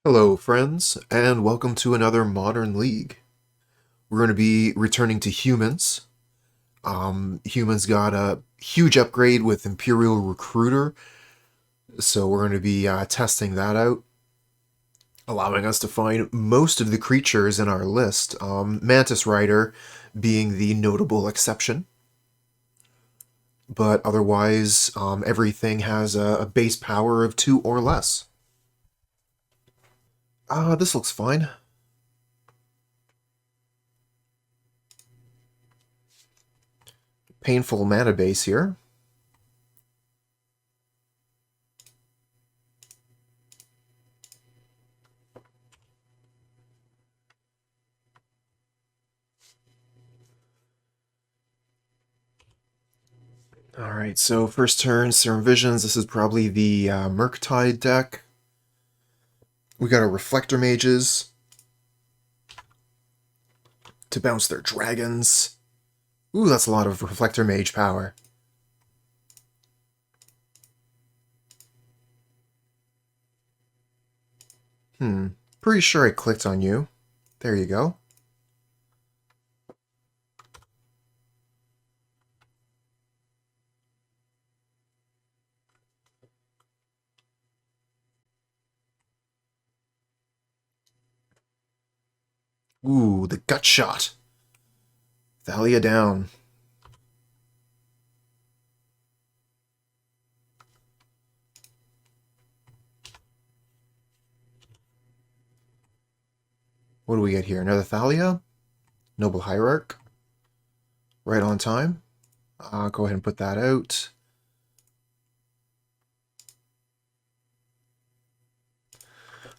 Hello, friends, and welcome to another Modern League. We're going to be returning to humans. Humans got a huge upgrade with Imperial Recruiter, so we're going to be testing that out, allowing us to find most of the creatures in our list, Mantis Rider being the notable exception. But otherwise, everything has a base power of 2 or less. This looks fine. Painful mana base here. Alright, so first turn, Serum Visions. This is probably the Murktide deck. We got our Reflector Mages to bounce their dragons. Ooh, that's a lot of Reflector Mage power. Pretty sure I clicked on you. There you go. Ooh, the gut shot. Thalia down. What do we get here? Another Thalia? Noble Hierarch. Right on time. Go ahead and put that out.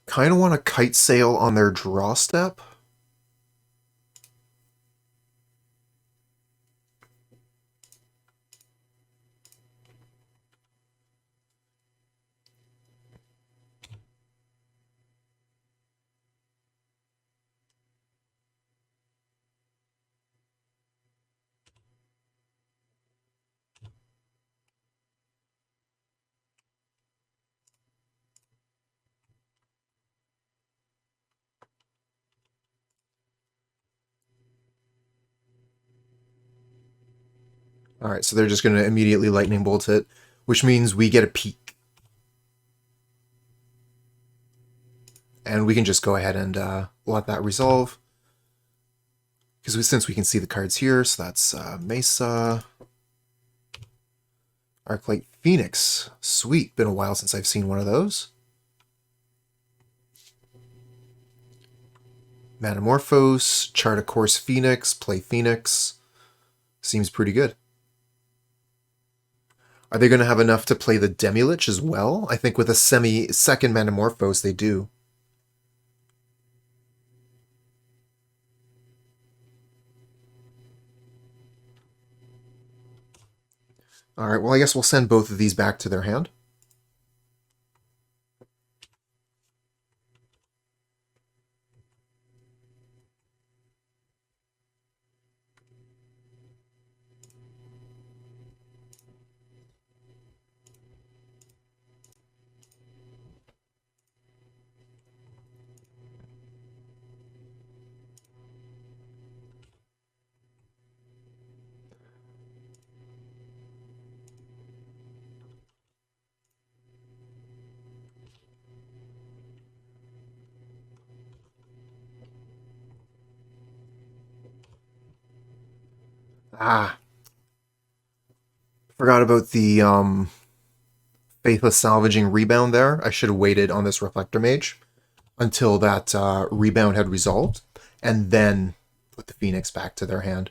Kind of want a Kitesail on their draw step. Alright, so they're just going to immediately Lightning Bolt it, which means we get a peek. And we can just go ahead and let that resolve. Because since we can see the cards here, so that's Mesa. Arclight Pheonix. Sweet, been a while since I've seen one of those. Manamorphose, chart a course Phoenix, play Phoenix. Seems pretty good. Are they going to have enough to play the Demi-Lich as well? I think with a second Manamorphose they do. Alright, well I guess we'll send both of these back to their hand. Forgot about the Faithless Salvaging rebound there. I should have waited on this Reflector Mage until that rebound had resolved, and then put the Phoenix back to their hand.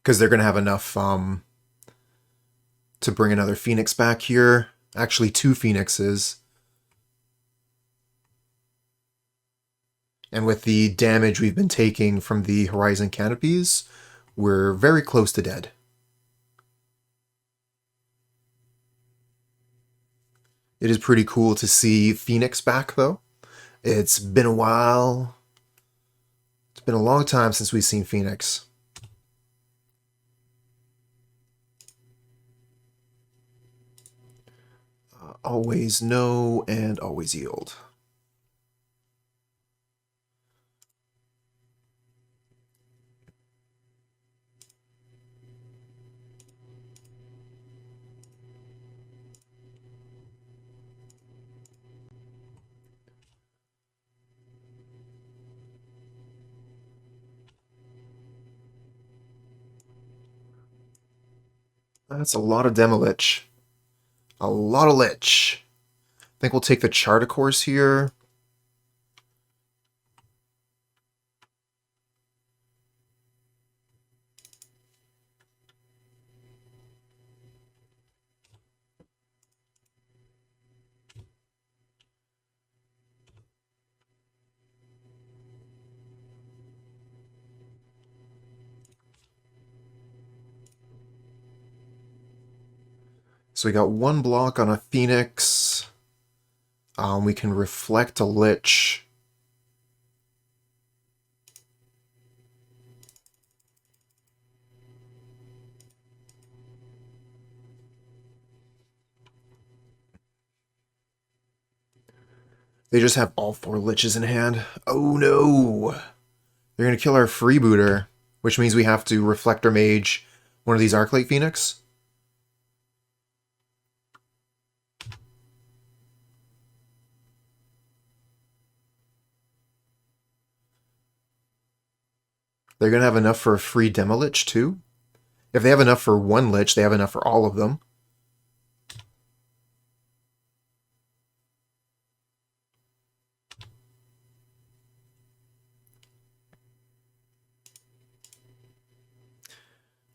Because they're going to have enough to bring another Phoenix back here. Actually, 2 Phoenixes. And with the damage we've been taking from the Horizon Canopies, we're very close to dead. It is pretty cool to see Phoenix back, though. It's been a while. It's been a long time since we've seen Phoenix. Always no, and always yield. That's a lot of Demolich. A lot of Lich. I think we'll take the Charter Course here. So we got one block on a Pheonix. We can reflect a Lich. They just have all 4 Liches in hand. Oh no! They're going to kill our Freebooter, which means we have to Reflector Mage one of these Arclight Pheonix. They're going to have enough for a free Demolich too. If they have enough for one Lich, they have enough for all of them.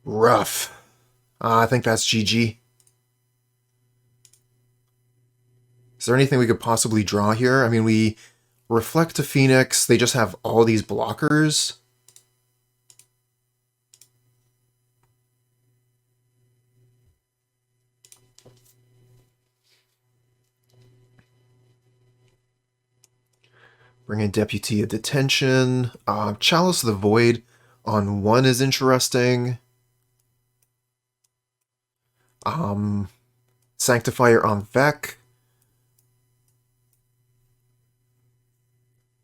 Rough. I think that's GG. Is there anything we could possibly draw here? I mean, we reflect a Pheonix. They just have all these blockers. Bring in Deputy of Detention. Chalice of the Void on 1 is interesting. Sanctifier on en-Vec.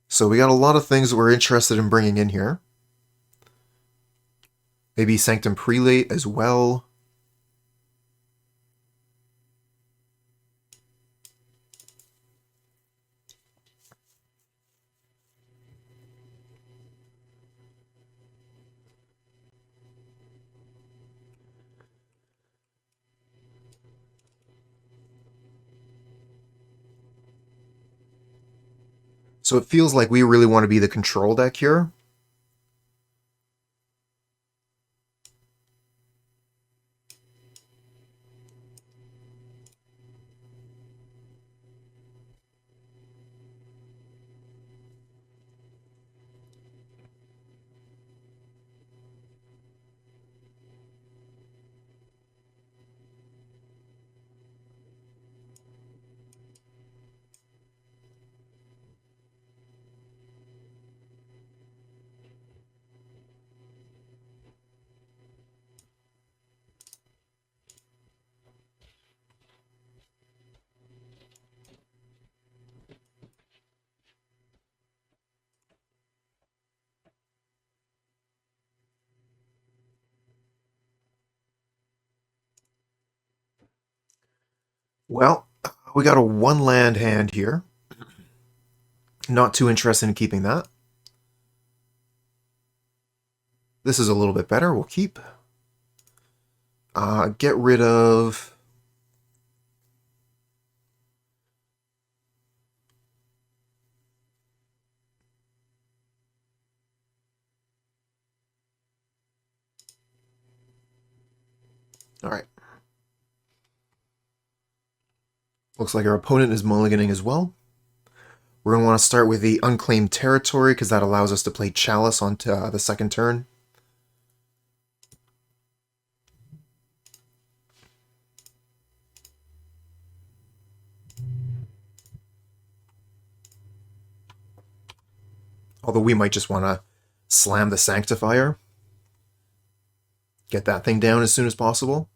So we got a lot of things that we're interested in bringing in here. Maybe Sanctum Prelate as well. So it feels like we really want to be the control deck here. Well, we got a 1 land hand here. Not too interested in keeping that. This is a little bit better. We'll keep. Get rid of... Alright. Looks like our opponent is mulliganing as well. We're going to want to start with the Unclaimed Territory, because that allows us to play Chalice on the second turn. Although we might just want to slam the Sanctifier. Get that thing down as soon as possible.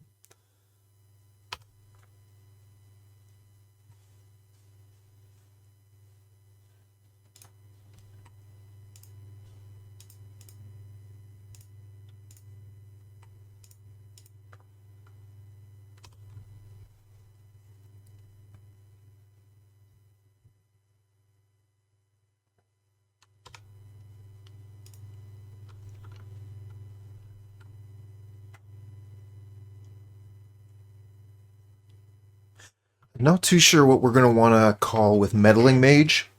Not too sure what we're going to want to call with Meddling Mage.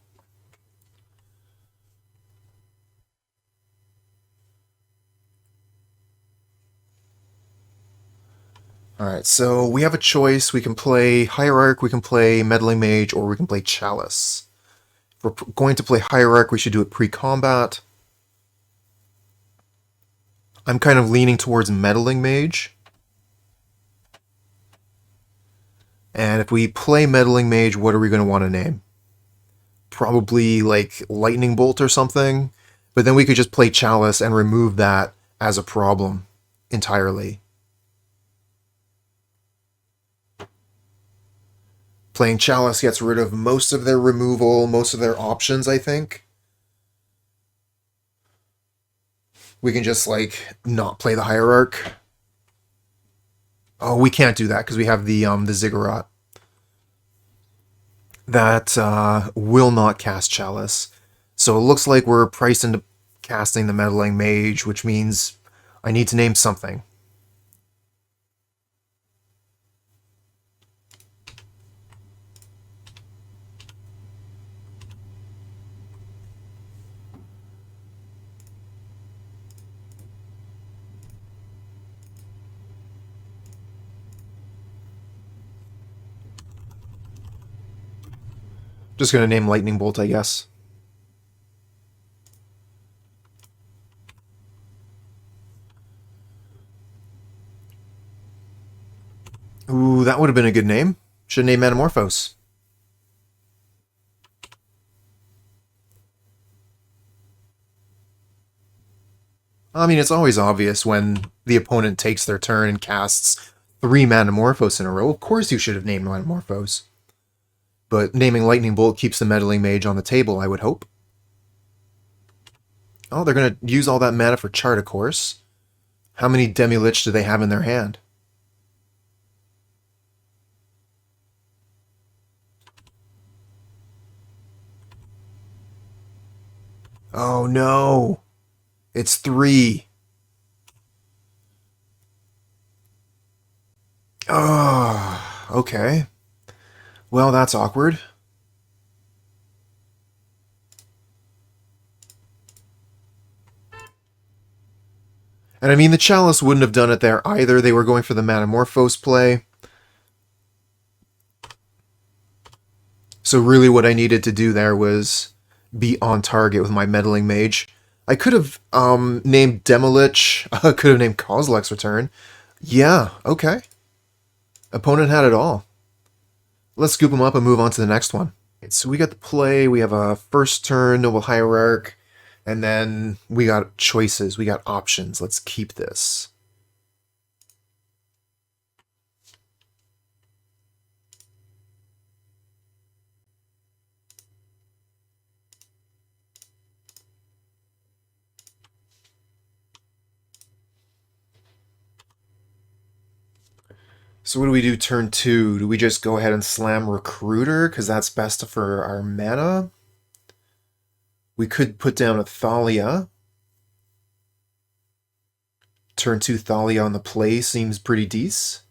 Alright, so we have a choice. We can play Hierarch, we can play Meddling Mage, or we can play Chalice. If we're going to play Hierarch, we should do it pre-combat. I'm kind of leaning towards Meddling Mage. And if we play Meddling Mage, what are we going to want to name? Probably like Lightning Bolt or something. But then we could just play Chalice and remove that as a problem entirely. Playing Chalice gets rid of most of their removal, most of their options, I think. We can just, like, not play the Hierarch. Oh, we can't do that because we have the Ziggurat. That will not cast Chalice. So it looks like we're priced into casting the Meddling Mage, which means I need to name something. Just gonna name Lightning Bolt, I guess. Ooh, that would have been a good name. Should name Metamorphose. I mean, it's always obvious when the opponent takes their turn and casts 3 Metamorphose in a row. Of course you should have named Metamorphose. But naming Lightning Bolt keeps the Meddling Mage on the table, I would hope. Oh, they're going to use all that mana for Chart, of course. How many Demi-Lich do they have in their hand? Oh no! It's 3. Oh, okay. Well, that's awkward. And I mean, the Chalice wouldn't have done it there either. They were going for the Metamorphose play. So really what I needed to do there was be on target with my Meddling Mage. I could have named Demi-Lich. I could have named Kozilek's Return. Yeah, okay. Opponent had it all. Let's scoop them up and move on to the next one. So we got the play, we have a first turn, Noble Hierarch, and then we got choices, we got options. Let's keep this. So what do we do turn 2? Do we just go ahead and slam Recruiter, because that's best for our mana? We could put down a Thalia. Turn 2 Thalia on the play seems pretty decent.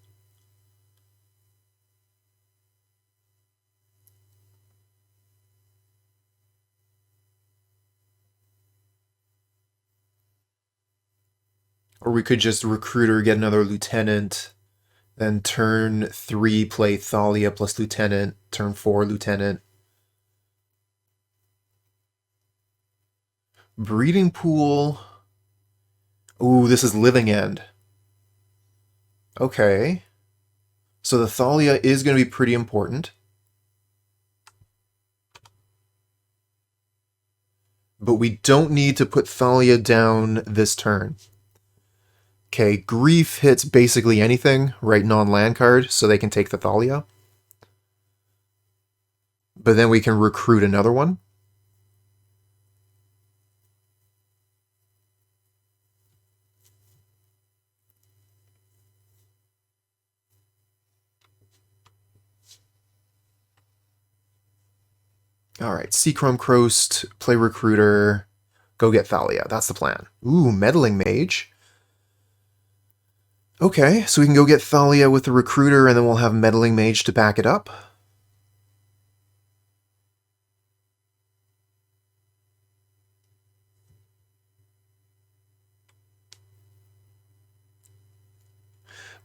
Or we could just Recruiter, get another Lieutenant. Then turn 3, play Thalia plus Lieutenant. Turn 4, Lieutenant. Breeding Pool. Ooh, this is Living End. Okay. So the Thalia is going to be pretty important. But we don't need to put Thalia down this turn. Okay, Grief hits basically anything, right? Non-land card, so they can take the Thalia. But then we can recruit another one. Alright, Seachrome Coast, play Recruiter, go get Thalia. That's the plan. Ooh, Meddling Mage. Okay, so we can go get Thalia with the Recruiter, and then we'll have Meddling Mage to back it up.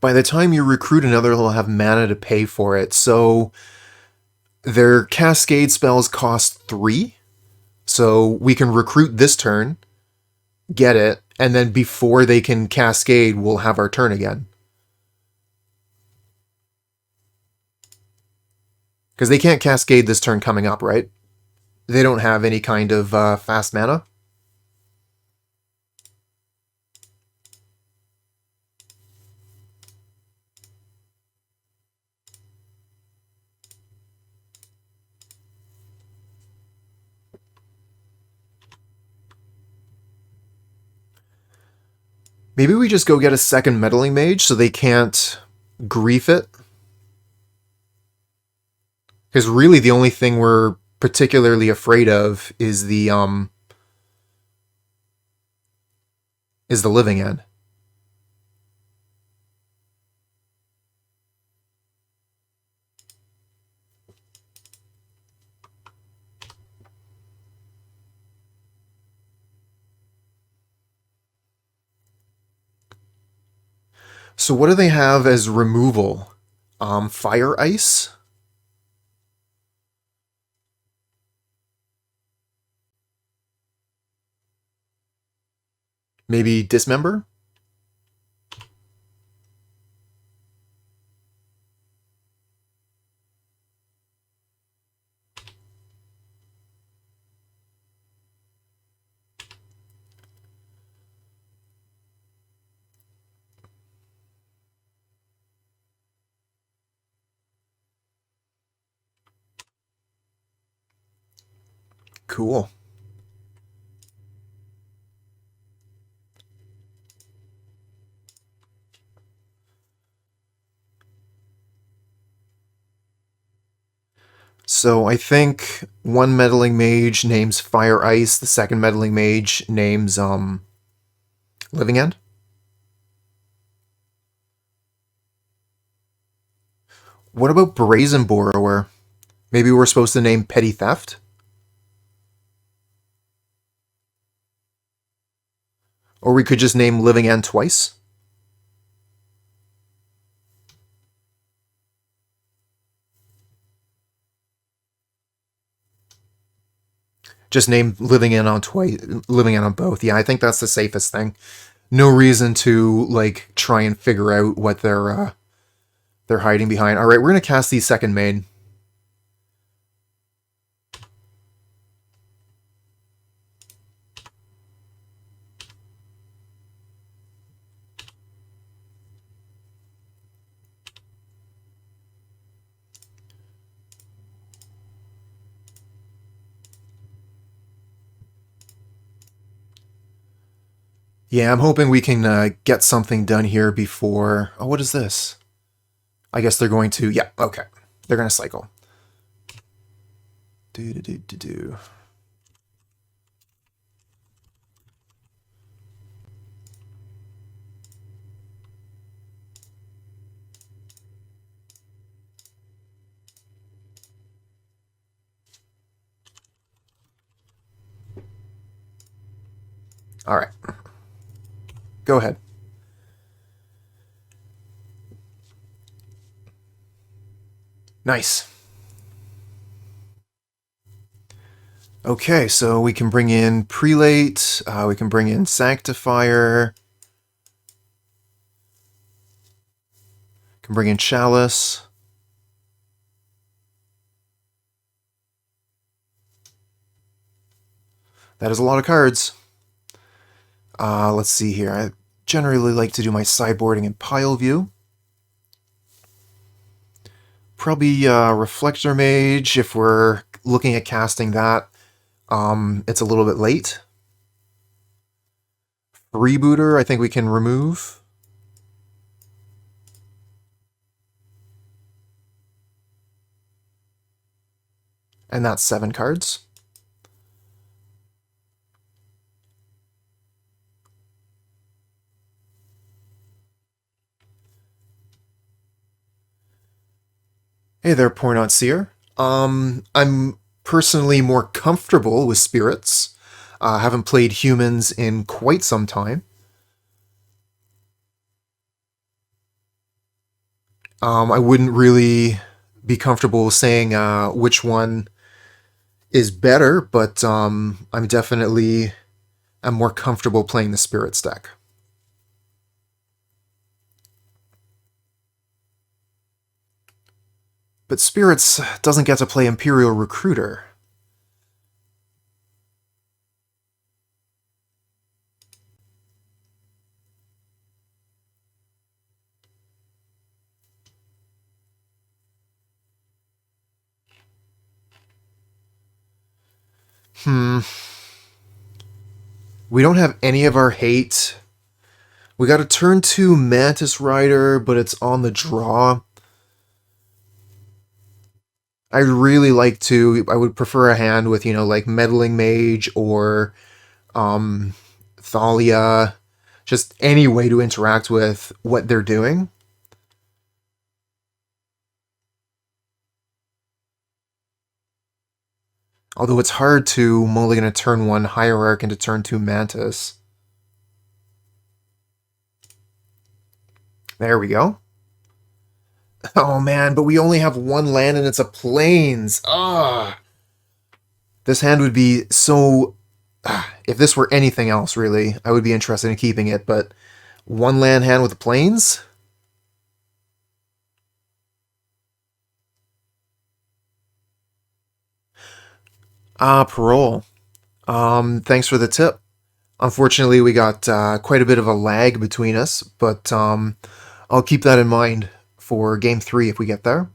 By the time you recruit another, they'll have mana to pay for it. So their cascade spells cost 3. So we can recruit this turn, get it, and then before they can cascade, we'll have our turn again. Because they can't cascade this turn coming up, right? They don't have any kind of fast mana. Maybe we just go get a second Meddling Mage so they can't grief it. Because really the only thing we're particularly afraid of is the living end. So what do they have as removal? Fire Ice? Maybe Dismember? Cool. So I think one Meddling Mage names Fire Ice, the second Meddling Mage names Living End. What about Brazen Borrower? Maybe we're supposed to name Petty Theft? Or we could just name Living End twice? Just name Living End on both. Yeah, I think that's the safest thing. No reason to like try and figure out what they're hiding behind. All right, we're gonna cast the second main. Yeah, I'm hoping we can get something done here before... Oh, what is this? I guess they're going to... Yeah, okay. They're going to cycle. Do. All right. Go ahead. Nice. Okay, so we can bring in Prelate, we can bring in Sanctifier, can bring in Chalice. That is a lot of cards. Let's see here. I generally like to do my sideboarding in pile view. Probably Reflector Mage if we're looking at casting that. It's a little bit late. Freebooter, I think we can remove. And that's 7 cards. Hey there, Pornot Seer. I'm personally more comfortable with spirits. Haven't played humans in quite some time. I wouldn't really be comfortable saying which one is better, but I'm definitely more comfortable playing the Spirits deck. But Spirits doesn't get to play Imperial Recruiter. We don't have any of our hate. We got a turn 2 Mantis Rider, but it's on the draw. I'd really like to. I would prefer a hand with, like Meddling Mage or Thalia. Just any way to interact with what they're doing. Although it's hard to mulligan a turn 1 Hierarch into turn 2 Mantis. There we go. Oh man, but we only have one land and it's a Plains. Ah, this hand would be so... If this were anything else, really, I would be interested in keeping it, but one land hand with the Plains? Parole. Thanks for the tip. Unfortunately, we got quite a bit of a lag between us, but I'll keep that in mind for game 3 if we get there.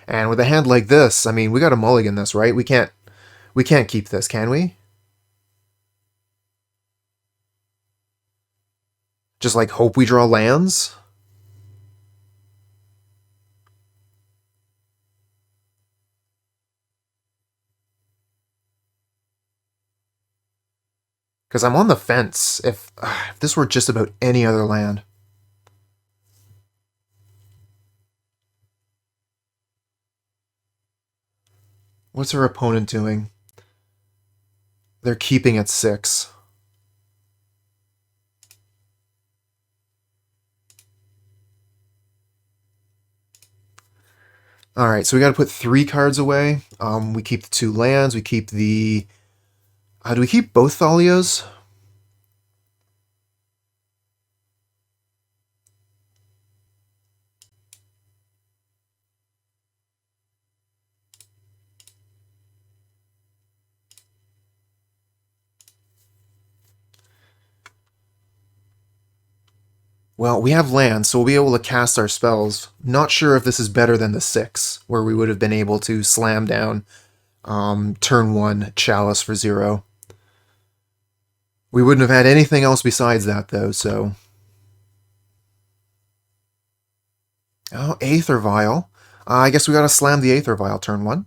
And with a hand like this, I mean, we got to mulligan this, right? We can't keep this, can we? Just like hope we draw lands? Because I'm on the fence if this were just about any other land. What's our opponent doing? They're keeping at 6. Alright, so we gotta put 3 cards away. We keep the 2 lands, we keep the... do we keep both Thalias? Well, we have land, so we'll be able to cast our spells. Not sure if this is better than the 6, where we would have been able to slam down turn 1 Chalice for 0. We wouldn't have had anything else besides that, though, so... Oh, Aether Vial. I guess we gotta slam the Aether Vial turn 1.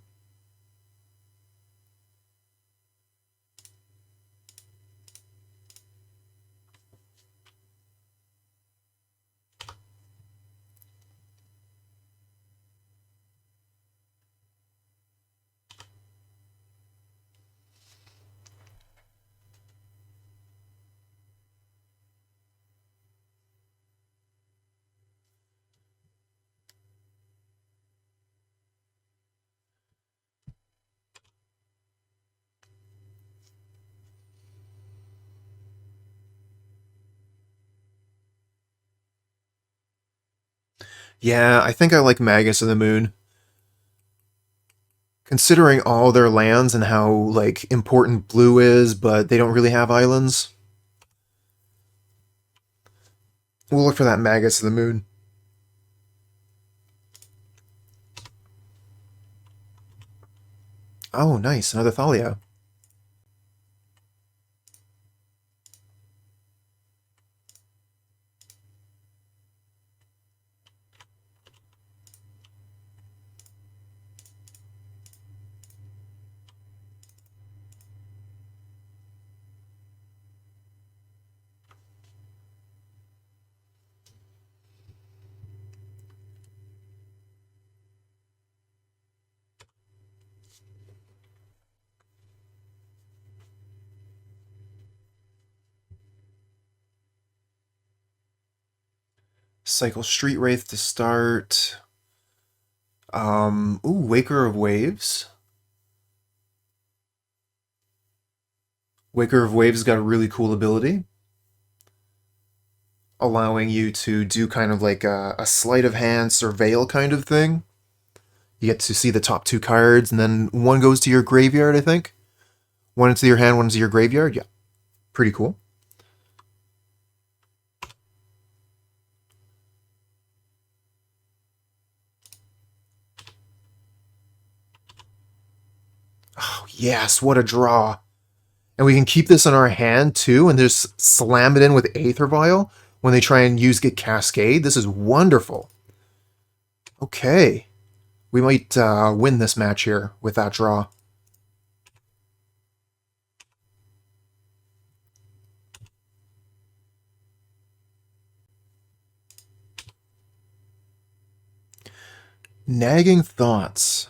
Yeah, I think I like Magus of the Moon. Considering all their lands and how, like, important blue is, but they don't really have islands. We'll look for that Magus of the Moon. Oh, nice, another Thalia. Cycle Street Wraith to start. Waker of Waves. Waker of Waves got a really cool ability, allowing you to do kind of like a sleight of hand surveil kind of thing. You get to see the top two cards, and then one goes to your graveyard, I think. One into your hand, one into your graveyard. Yeah, pretty cool. Oh, yes, what a draw. And we can keep this in our hand, too, and just slam it in with Aether Vial when they try and get Cascade. This is wonderful. Okay. We might win this match here with that draw. Nagging Thoughts.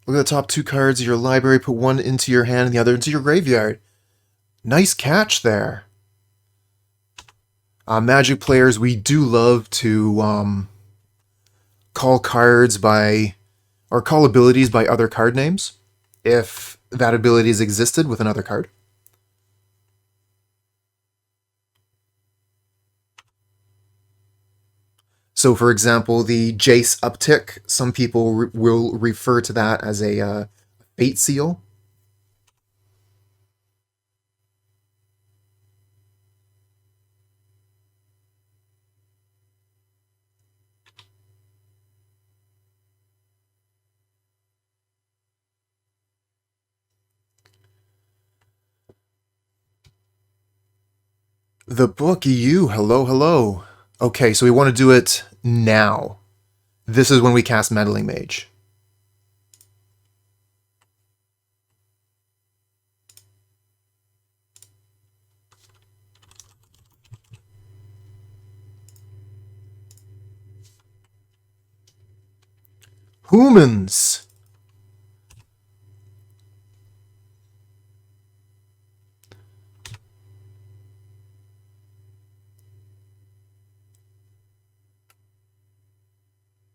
Look at the top two cards of your library, put one into your hand and the other into your graveyard. Nice catch there. Magic players, we do love to call cards by, or call abilities by other card names, if that ability has existed with another card. So, for example, the Jace uptick, some people will refer to that as a Fate Seal. The book, you, hello, hello. Okay, so we want to do it now. This is when we cast Meddling Mage. Humans!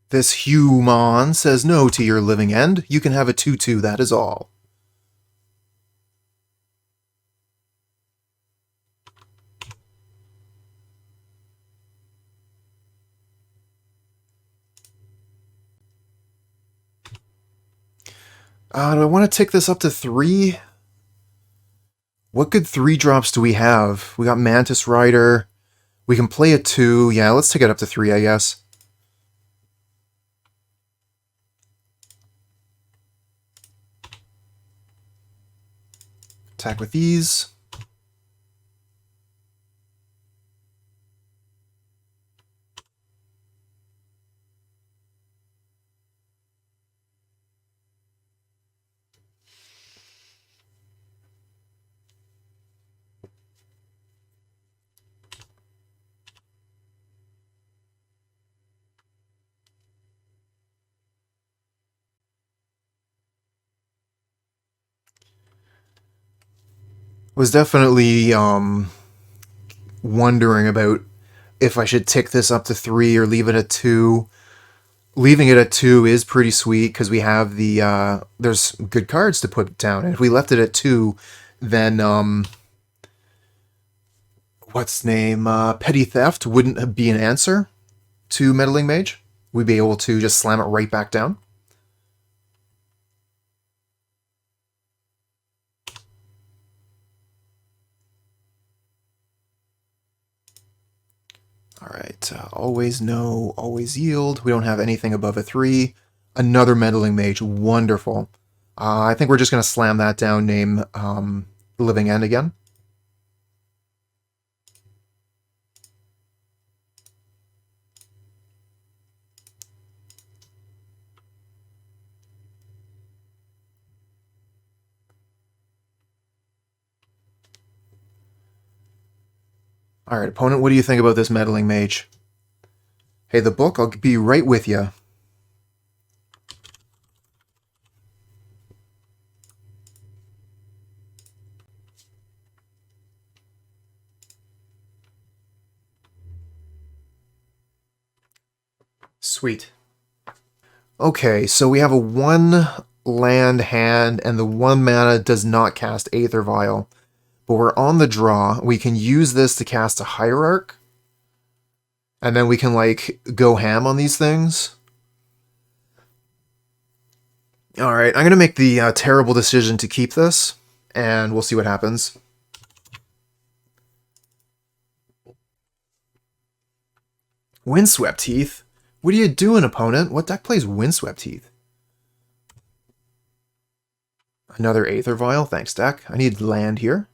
This human says no to your living end. You can have a 2/2, that is all. Do I want to tick this up to 3? What good 3-drops do we have? We got Mantis Rider. We can play a 2. Yeah, let's take it up to 3, I guess. Attack with these. Was definitely wondering about if I should tick this up to 3 or leave it at 2. Leaving it at 2 is pretty sweet because we have the there's good cards to put down. And if we left it at 2, then what's name? Petty Theft wouldn't be an answer to Meddling Mage. We'd be able to just slam it right back down. Alright, always no, always yield. We don't have anything above a 3. Another Meddling Mage, wonderful. I think we're just going to slam that down, name Living End again. Alright, opponent, what do you think about this Meddling Mage? Hey, the book, I'll be right with you. Sweet. Okay, so we have a 1 land hand, and the 1 mana does not cast Aether Vial. But we're on the draw. We can use this to cast a Hierarch. And then we can, like, go ham on these things. Alright, I'm going to make the terrible decision to keep this. And we'll see what happens. Windswept Heath? What are you doing, opponent? What deck plays Windswept Heath? Another Aether Vial, thanks deck. I need land here.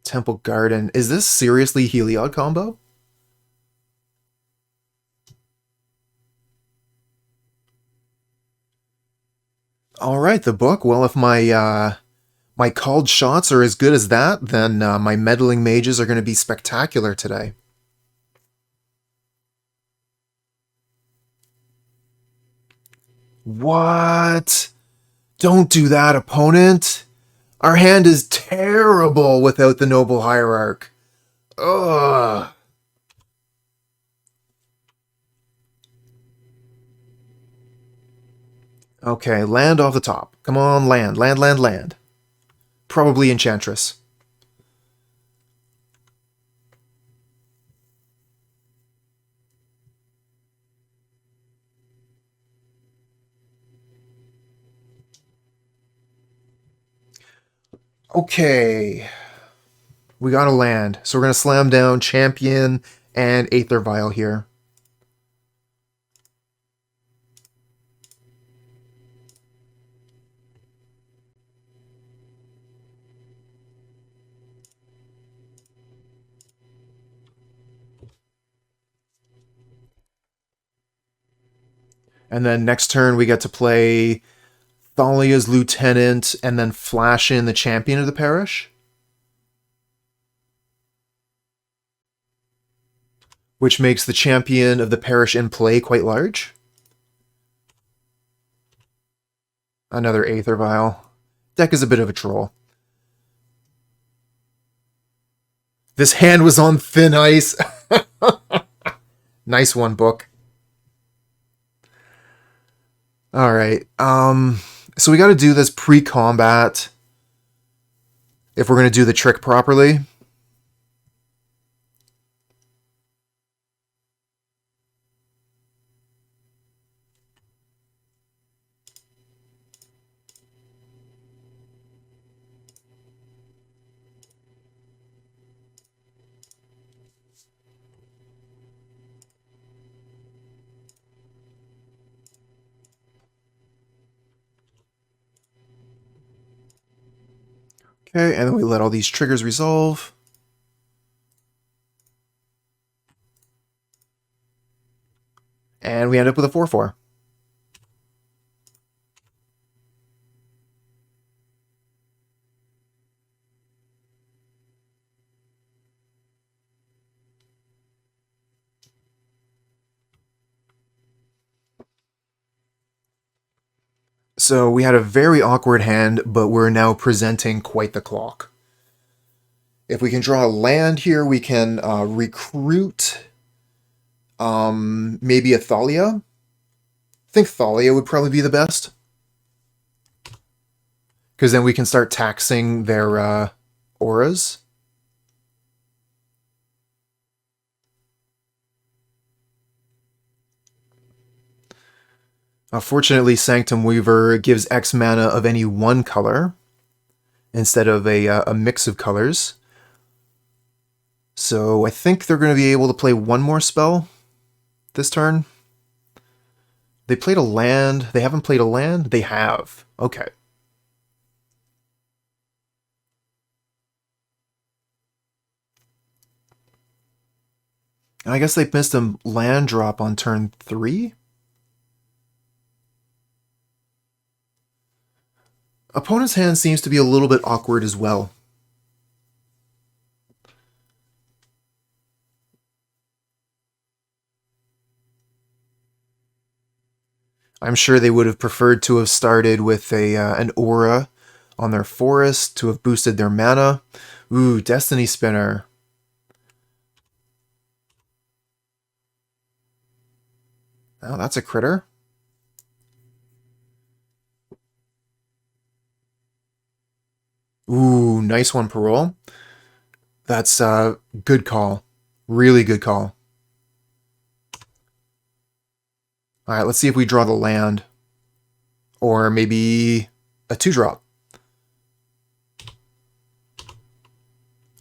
Temple Garden. Is this seriously Heliod combo? Alright, the book. Well, if my my called shots are as good as that, then my Meddling Mages are going to be spectacular today. What? Don't do that, opponent. Our hand is terrible without the Noble Hierarch. Ugh. Okay, land off the top. Come on, land, land, land, land. Probably Enchantress. Okay. We got to land. So we're going to slam down Champion and Aether Vial here. And then next turn we get to play Thalia's Lieutenant and then flash in the Champion of the Parish. Which makes the Champion of the Parish in play quite large. Another Aether Vial. Deck is a bit of a troll. This hand was on thin ice. Nice one, book. Alright, so we gotta do this pre-combat if we're gonna do the trick properly. Okay, and then we let all these triggers resolve. And we end up with a 4/4. So we had a very awkward hand, but we're now presenting quite the clock. If we can draw a land here, we can recruit maybe a Thalia. I think Thalia would probably be the best. Because then we can start taxing their auras. Fortunately, Sanctum Weaver gives X mana of any one color instead of a mix of colors. So I think they're going to be able to play one more spell this turn. They played a land. They haven't played a land? They have. Okay. I guess they missed a land drop on turn 3? Opponent's hand seems to be a little bit awkward as well. I'm sure they would have preferred to have started with an aura on their forest to have boosted their mana. Ooh, Destiny Spinner. Oh, that's a critter. Ooh, nice one, Parole. That's a good call. Really good call. Alright, let's see if we draw the land. Or maybe a 2-drop.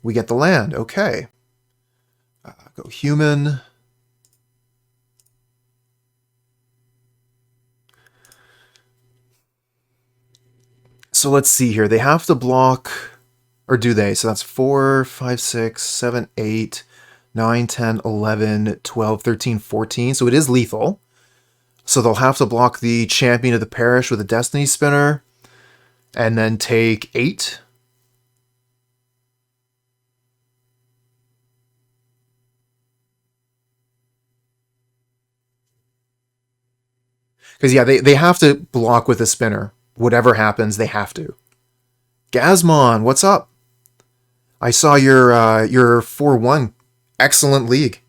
We get the land, okay. Go human. So let's see here. They have to block, or do they? So that's 4, 5, 6, 7, 8, 9, 10, 11, 12, 13, 14. So it is lethal. So they'll have to block the Champion of the Parish with a Destiny Spinner. And then take 8. Because, yeah, they have to block with a spinner. Whatever happens, they have to. Gazmon, what's up? I saw your 4-1. Excellent league.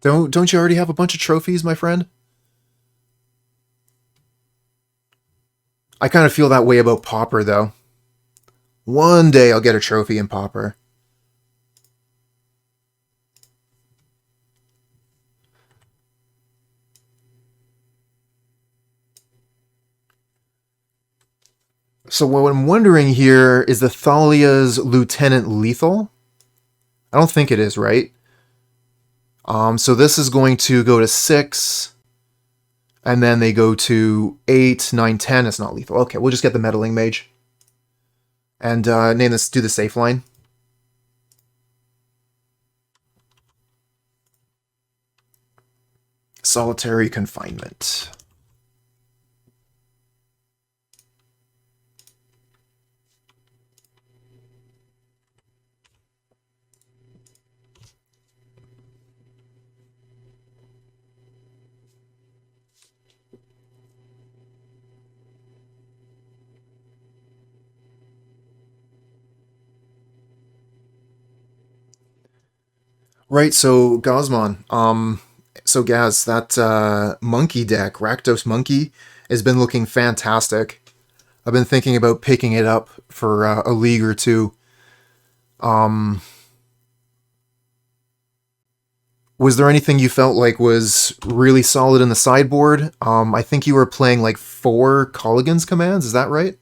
Don't you already have a bunch of trophies, my friend? I kind of feel that way about Pauper, though. One day I'll get a trophy in Pauper. So what I'm wondering here is the Thalia's Lieutenant lethal? I don't think it is, right? So this is going to go to 6, and then they go to 8, 9, 10. It's not lethal. Okay, we'll just get the Meddling Mage. And name this, do the safe line. Solitary Confinement. Right, so Gazmon, so Gaz, that monkey deck, Rakdos Monkey, has been looking fantastic. I've been thinking about picking it up for a league or two. Was there anything you felt like was really solid in the sideboard? I think you were playing like 4 Colligan's commands, is that right?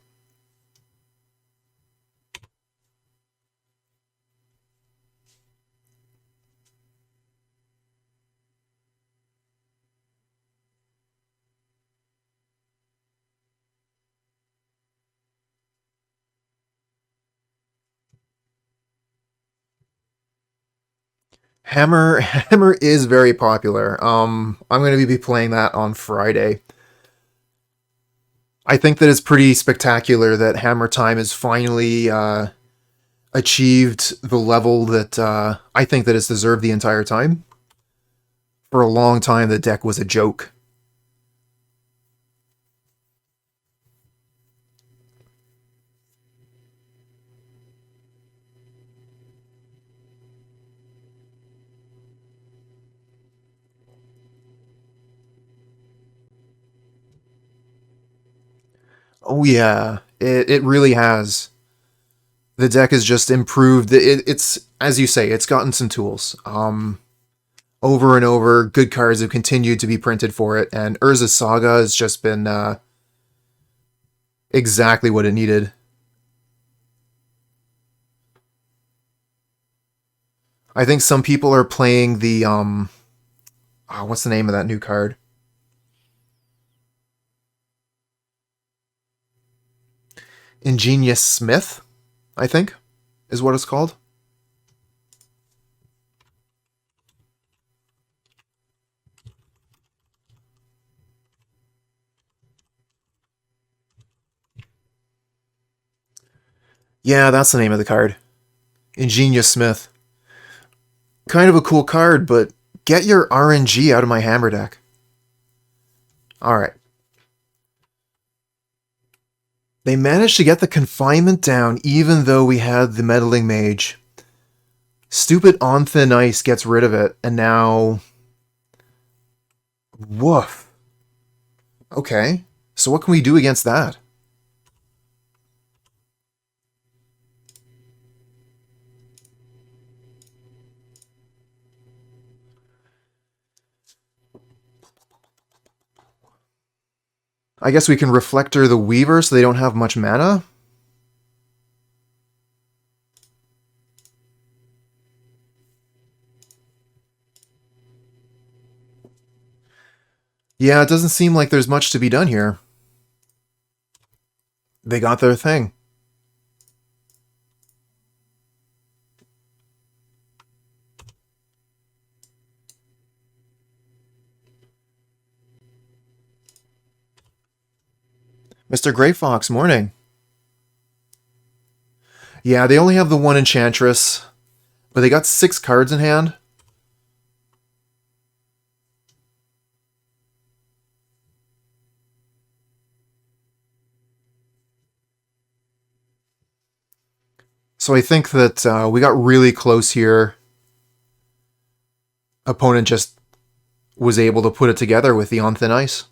Hammer is very popular. I'm going to be playing that on Friday. I think that it's pretty spectacular that Hammer Time has finally achieved the level that I think that it's deserved the entire time. For a long time, the deck was a joke. Oh yeah, it really has. The deck has just improved. It's, as you say, it's gotten some tools. Over and over, good cards have continued to be printed for it, and Urza's Saga has just been exactly what it needed. I think some people are playing the what's the name of that new card? Ingenious Smith, I think, is what it's called. Yeah, that's the name of the card. Ingenious Smith. Kind of a cool card, but get your RNG out of my hammer deck. Alright. They managed to get the confinement down even though we had the Meddling Mage. Stupid On Thin Ice gets rid of it, and now... Woof. Okay, so what can we do against that? I guess we can Reflector the Weaver so they don't have much mana? Yeah, it doesn't seem like there's much to be done here. They got their thing. Mr. Grey Fox, morning. Yeah, they only have the one Enchantress, but they got 6 cards in hand. So I think that we got really close here. Opponent just was able to put it together with the On Thin Ice.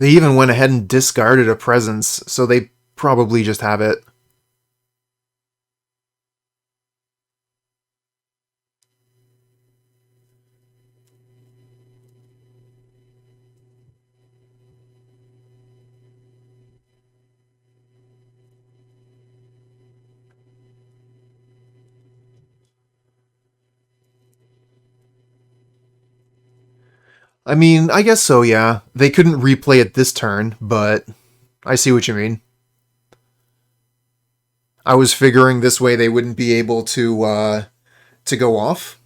They even went ahead and discarded a presence, so they probably just have it. I mean, I guess so, yeah. They couldn't replay it this turn, but I see what you mean. I was figuring this way they wouldn't be able to go off,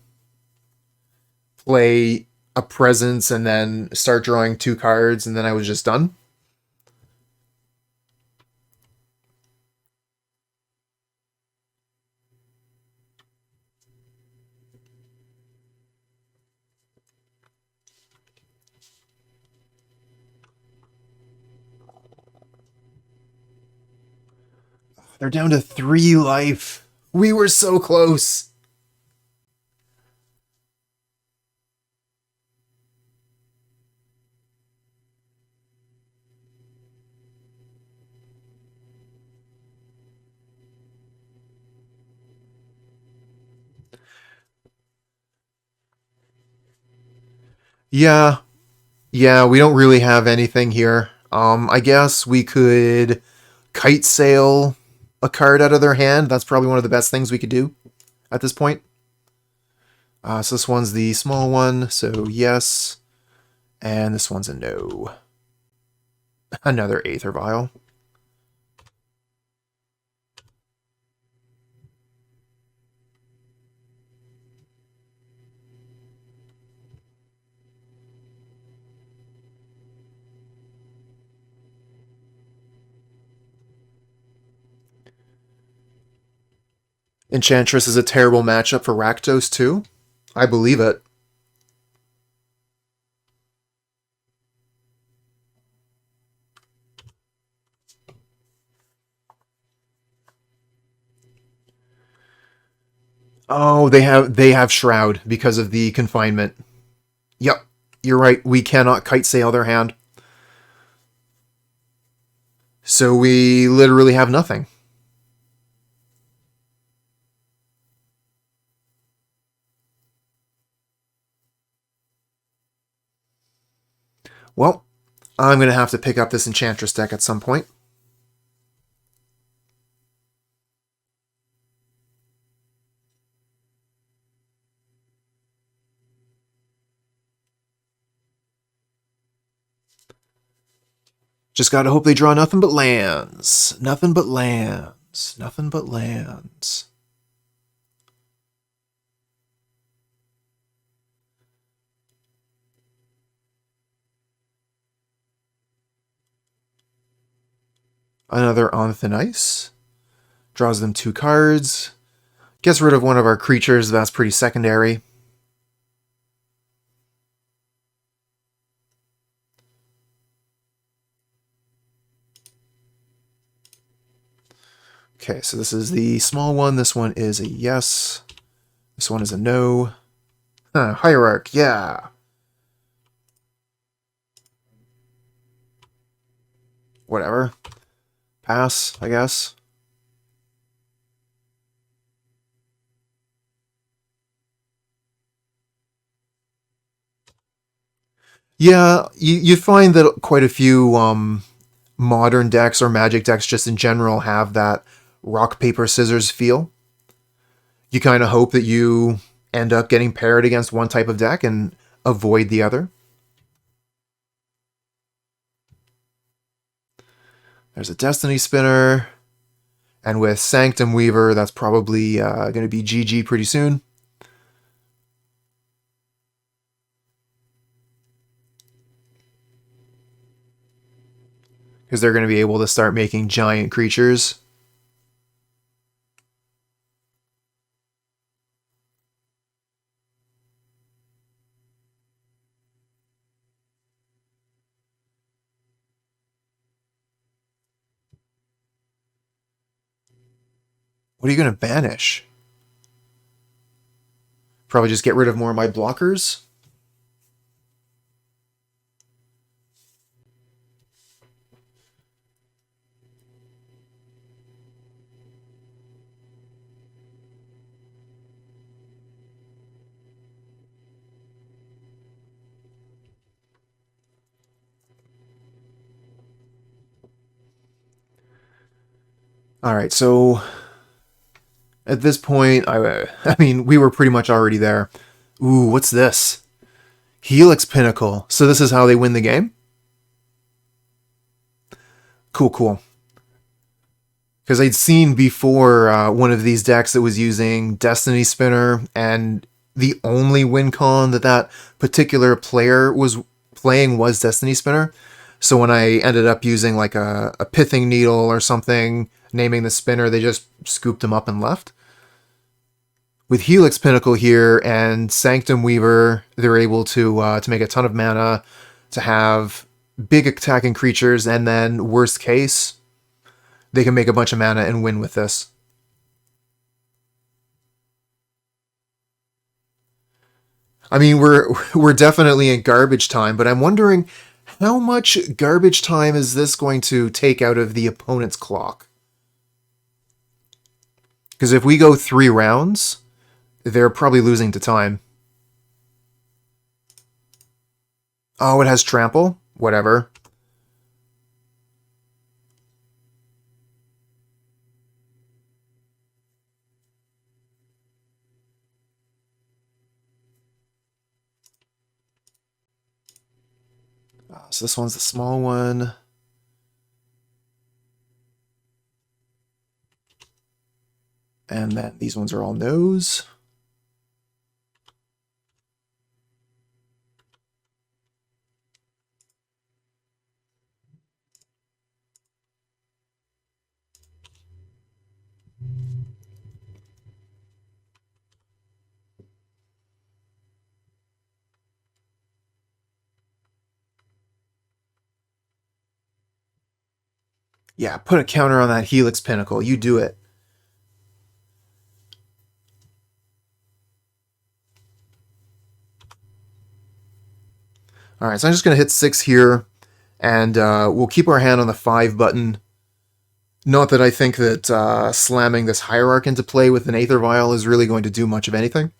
play a presence, and then start drawing 2 cards, and then I was just done. They're down to 3 life. We were so close. Yeah, we don't really have anything here. I guess we could Kitesail a card out of their hand. That's probably one of the best things we could do at this point. So this one's the small one, so yes. And this one's a no. Another Aether Vial. Enchantress is a terrible matchup for Rakdos too. I believe it. Oh, they have Shroud because of the confinement. Yep, you're right. We cannot Kitesail their hand. So we literally have nothing. Well, I'm going to have to pick up this Enchantress deck at some point. Just gotta hope they draw nothing but lands. Nothing but lands. Nothing but lands. Another on thin ice. Draws them 2 cards. Gets rid of one of our creatures, that's pretty secondary. Okay, so this is the small one. This one is a yes. This one is a no. Hierarch, yeah. Whatever. Pass, I guess. Yeah, you find that quite a few modern decks or Magic decks just in general have that rock, paper, scissors feel. You kind of hope that you end up getting paired against one type of deck and avoid the other. There's a Destiny Spinner. And with Sanctum Weaver, that's probably going to be GG pretty soon. Because they're going to be able to start making giant creatures. What are you going to banish? Probably just get rid of more of my blockers. Alright, so at this point, I mean, we were pretty much already there. Ooh, what's this? Helix Pinnacle. So this is how they win the game? Cool, cool. Because I'd seen before one of these decks that was using Destiny Spinner, and the only win con that that particular player was playing was Destiny Spinner. So when I ended up using like a Pithing Needle or something, naming the spinner, they just scooped him up and left. With Helix Pinnacle here and Sanctum Weaver, they're able to make a ton of mana, to have big attacking creatures, and then worst case, they can make a bunch of mana and win with this. I mean, we're definitely in garbage time, but I'm wondering how much garbage time is this going to take out of the opponent's clock? Because if we go 3 rounds, they're probably losing to time. Oh, it has trample? Whatever. So this one's the small one. And then these ones are all no's. Yeah, put a counter on that Helix Pinnacle. You do it. Alright, so I'm just going to hit 6 here, and we'll keep our hand on the 5 button. Not that I think that slamming this Hierarch into play with an Aether Vial is really going to do much of anything.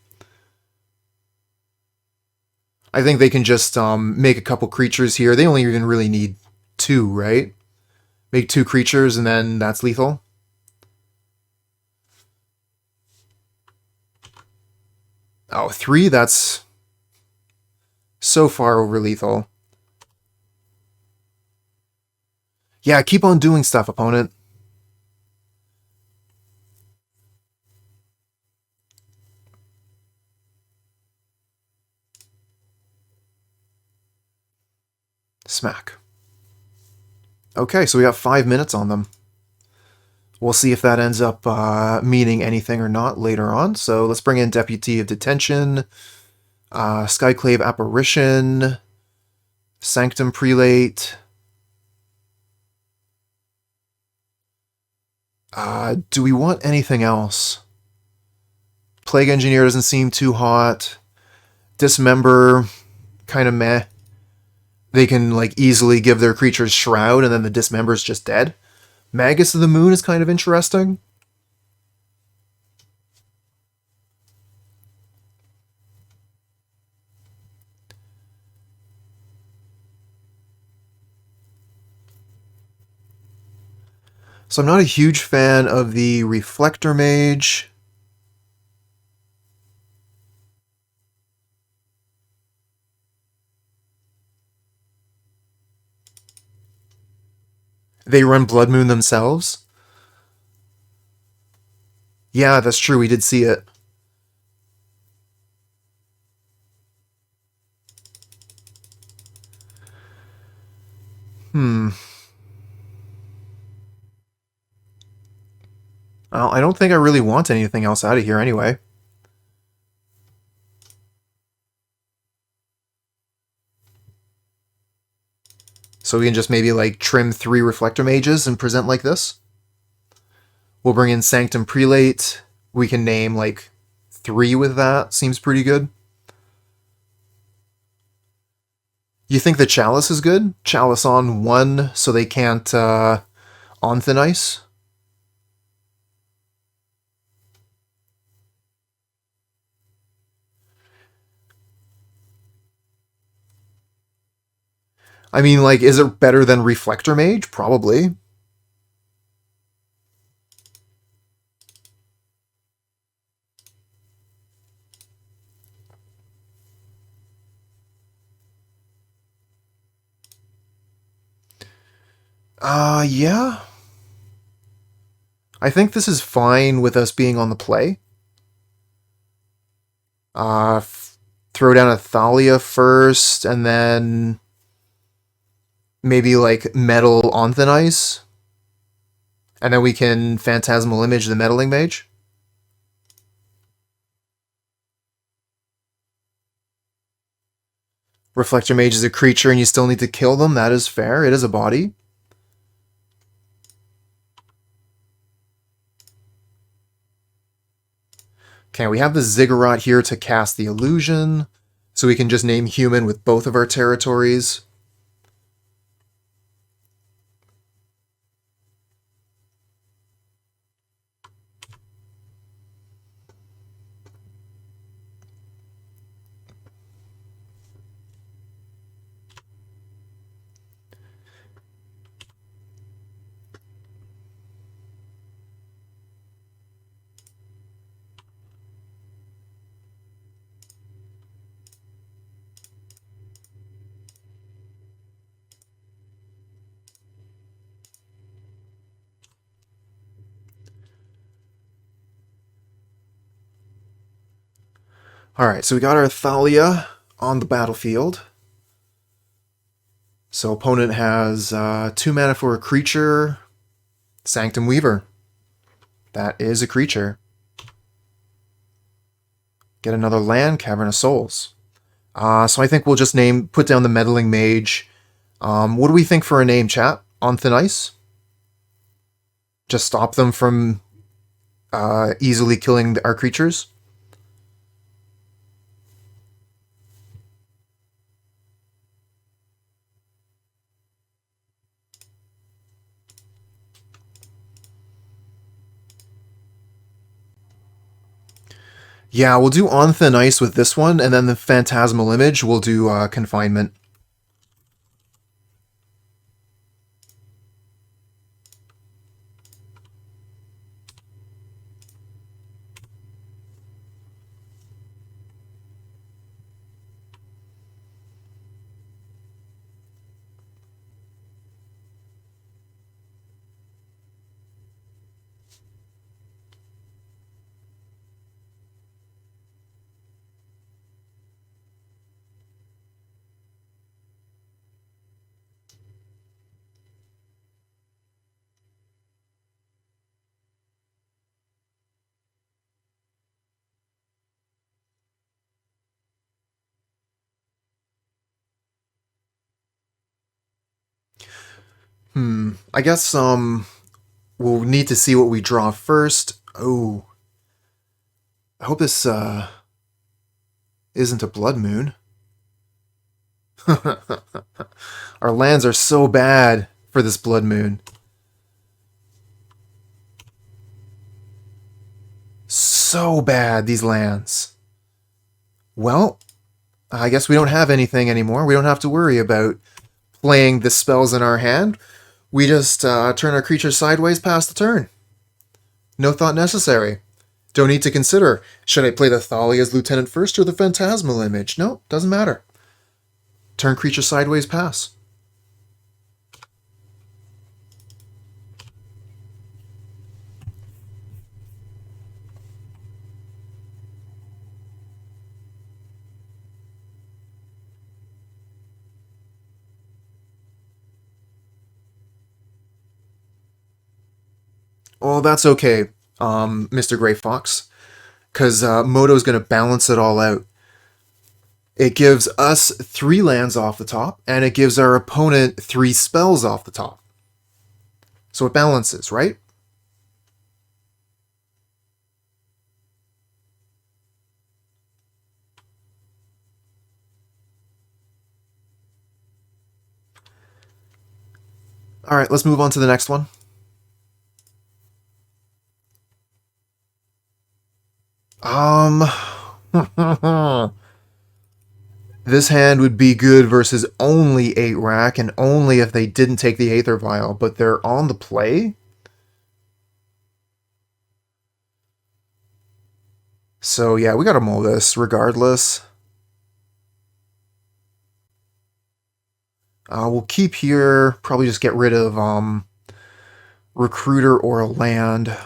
I think they can just make a couple creatures here. They only even really need 2, right? Make 2 creatures, and then that's lethal. Oh, 3? That's so far over lethal. Yeah, keep on doing stuff, opponent. Smack. Okay, so we got 5 minutes on them. We'll see if that ends up meaning anything or not later on. So let's bring in Deputy of Detention, Skyclave Apparition, Sanctum Prelate. Do we want anything else? Plague Engineer doesn't seem too hot. Dismember, kind of meh. They can like easily give their creatures Shroud and then the Dismember's just dead. Magus of the Moon is kind of interesting. So I'm not a huge fan of the Reflector Mage. They run Blood Moon themselves? Yeah, that's true. We did see it. Well, I don't think I really want anything else out of here anyway. So we can just maybe like trim 3 Reflector Mages and present like this. We'll bring in Sanctum Prelate. We can name like 3 with that. Seems pretty good. You think the Chalice is good? Chalice on 1 so they can't on Thin Ice? I mean, like, is it better than Reflector Mage? Probably. Yeah. I think this is fine with us being on the play. Throw down a Thalia first, and then maybe like Metal on Thin Ice. And then we can Phantasmal Image the Meddling Mage. Reflector Mage is a creature and you still need to kill them. That is fair. It is a body. Okay, we have the Ziggurat here to cast the illusion. So we can just name human with both of our territories. Alright, so we got our Thalia on the battlefield. So opponent has 2 mana for a creature. Sanctum Weaver. That is a creature. Get another land, Cavern of Souls. So I think we'll just put down the Meddling Mage. What do we think for a name, chat? On Thin Ice? Just stop them from easily killing our creatures? Yeah, we'll do On Thin Ice with this one, and then the Phantasmal Image, we'll do Confinement. I guess we'll need to see what we draw first. Oh, I hope this isn't a Blood Moon. Our lands are so bad for this Blood Moon. So bad, these lands. Well, I guess we don't have anything anymore. We don't have to worry about playing the spells in our hand. We just turn our creatures sideways past the turn. No thought necessary. Don't need to consider, should I play the Thalia's Lieutenant first or the Phantasmal Image? No, doesn't matter. Turn creature sideways, pass. Oh, that's okay, Mr. Grey Fox, because Moto's going to balance it all out. It gives us 3 lands off the top, and it gives our opponent 3 spells off the top. So it balances, right? Alright, let's move on to the next one. This hand would be good versus only 8 rack, and only if they didn't take the Aether Vial, but they're on the play? So yeah, we gotta mull this regardless. We'll keep here, probably just get rid of Recruiter or a land.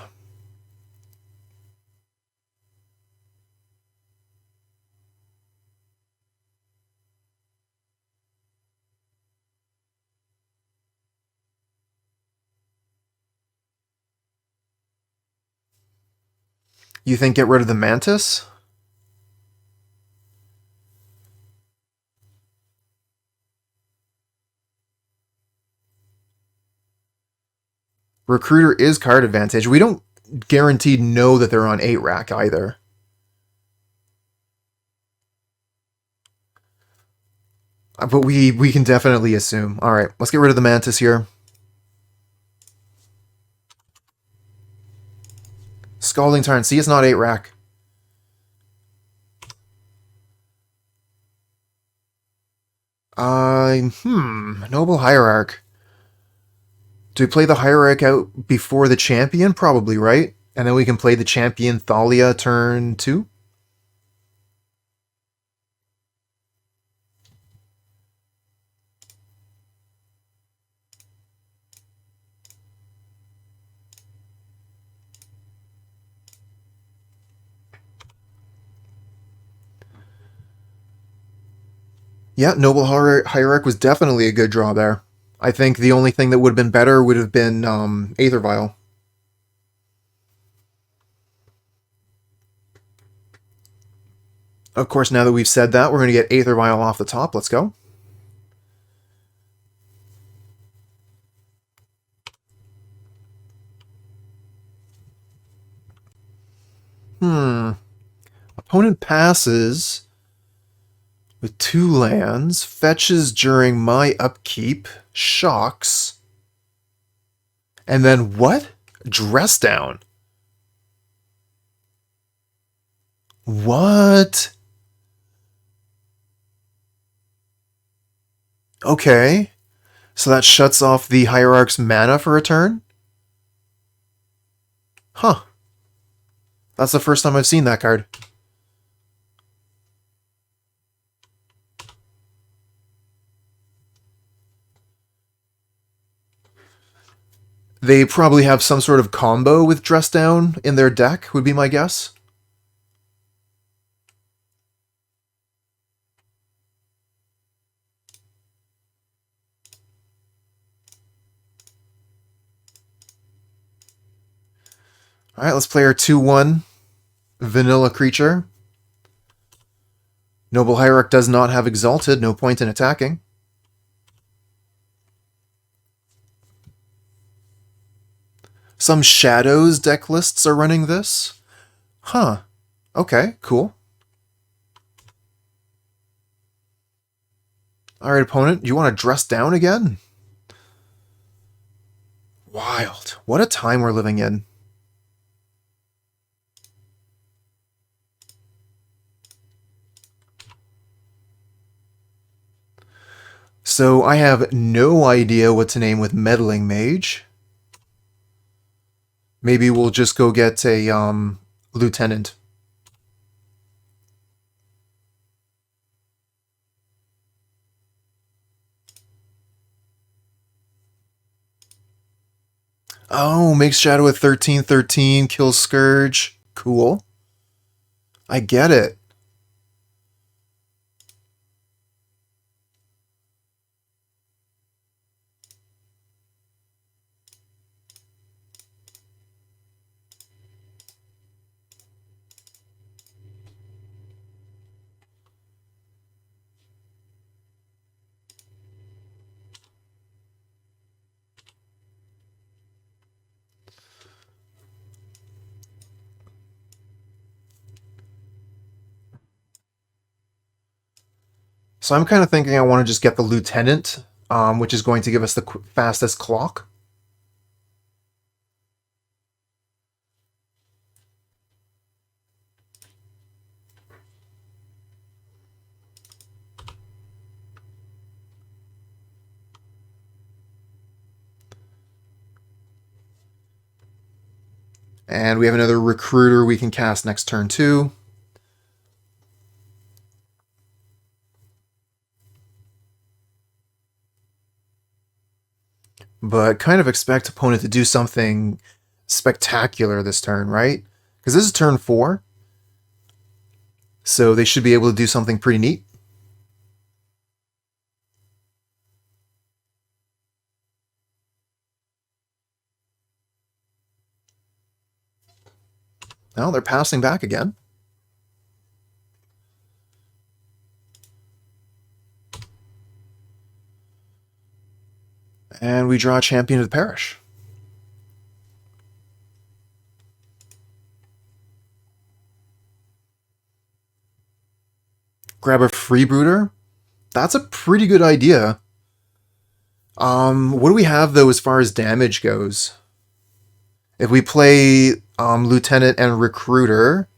You think get rid of the Mantis? Recruiter is card advantage. We don't guaranteed know that they're on 8 rack either. But we can definitely assume. Alright, let's get rid of the Mantis here. Scalding Tarn. See, it's not 8 rack. Noble Hierarch. Do we play the Hierarch out before the champion? Probably, right? And then we can play the champion Thalia turn 2? Yeah, Noble Hierarch was definitely a good draw there. I think the only thing that would have been better would have been Aether Vial. Of course, now that we've said that, we're going to get Aether Vial off the top. Let's go. Opponent passes with 2 lands, fetches during my upkeep, shocks, and then what? Dress down. What? Okay. So that shuts off the Hierarch's mana for a turn? Huh. That's the first time I've seen that card. They probably have some sort of combo with Dress Down in their deck, would be my guess. Alright, let's play our 2-1 vanilla creature. Noble Hierarch does not have Exalted, no point in attacking. Some Shadows deck lists are running this. Huh. Okay, cool. Alright, opponent, you want to dress down again? Wild. What a time we're living in. So I have no idea what to name with Meddling Mage. Maybe we'll just go get a Lieutenant. Oh, makes Shadow a 13/13, kills Scourge. Cool. I get it. So I'm kind of thinking I want to just get the Lieutenant, which is going to give us the fastest clock. And we have another Recruiter we can cast next turn too. But kind of expect opponent to do something spectacular this turn, right? Because this is turn 4. So they should be able to do something pretty neat. Now they're passing back again. And we draw Champion of the Parish. Grab a Freebooter. That's a pretty good idea. What do we have, though, as far as damage goes? If we play Lieutenant and Recruiter,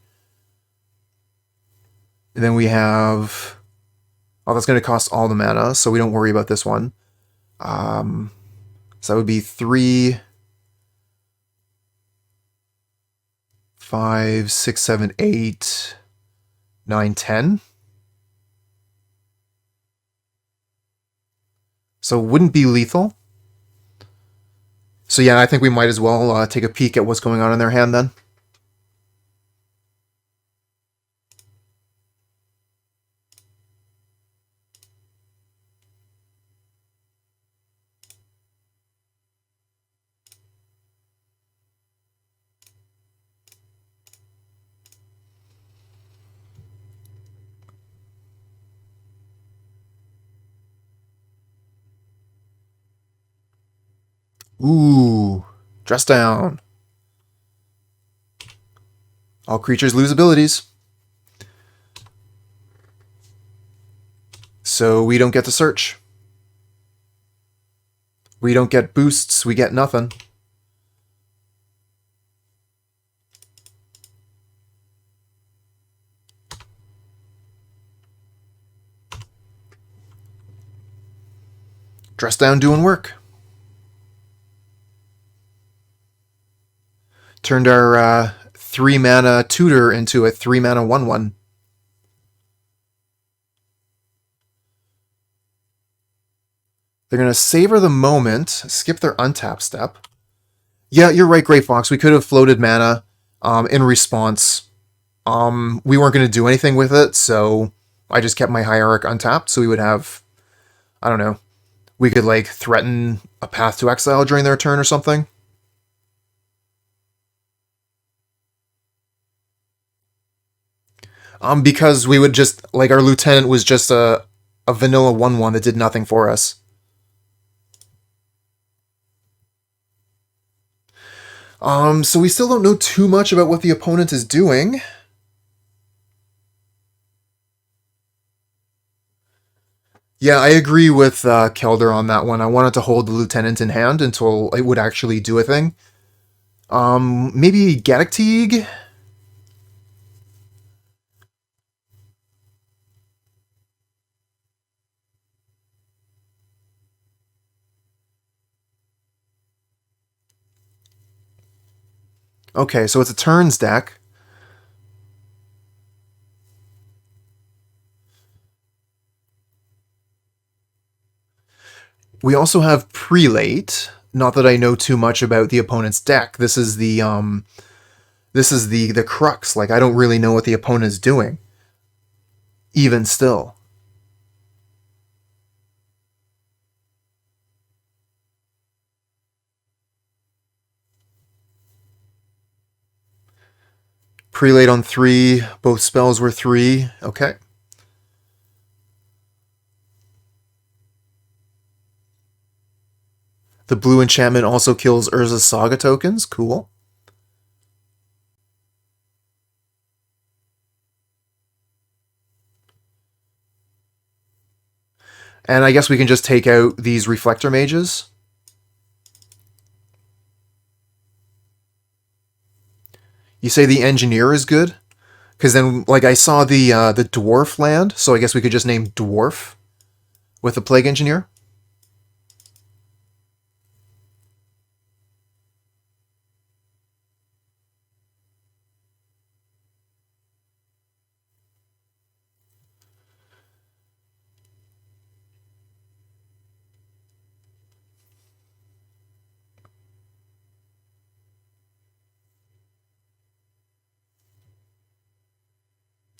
then we have... Oh, that's going to cost all the mana, so we don't worry about this one. So that would be 3, 5, 6, 7, 8, 9, 10. So it wouldn't be lethal. So yeah, I think we might as well take a peek at what's going on in their hand then. Ooh, dress down. All creatures lose abilities. So we don't get to search. We don't get boosts, we get nothing. Dress down doing work. Turned our 3-mana tutor into a 3-mana 1/1. They're going to savor the moment, skip their untap step. Yeah, you're right, Grey Fox. We could have floated mana in response. We weren't going to do anything with it, so I just kept my Hierarch untapped, so we would have, I don't know, we could like threaten a path to exile during their turn or something. Because we would just, like, our Lieutenant was just a vanilla 1/1 that did nothing for us. So we still don't know too much about what the opponent is doing. Yeah, I agree with Kelder on that one. I wanted to hold the Lieutenant in hand until it would actually do a thing. Maybe Gaddock Teeg? Okay, so it's a turns deck. We also have Prelate. Not that I know too much about the opponent's deck. This is the crux. Like, I don't really know what the opponent is doing. Even still. Prelate on 3. Both spells were 3. Okay. The blue enchantment also kills Urza's Saga tokens. Cool. And I guess we can just take out these Reflector Mages. You say the Engineer is good? Because then, like, I saw the Dwarf land, so I guess we could just name Dwarf with the Plague Engineer.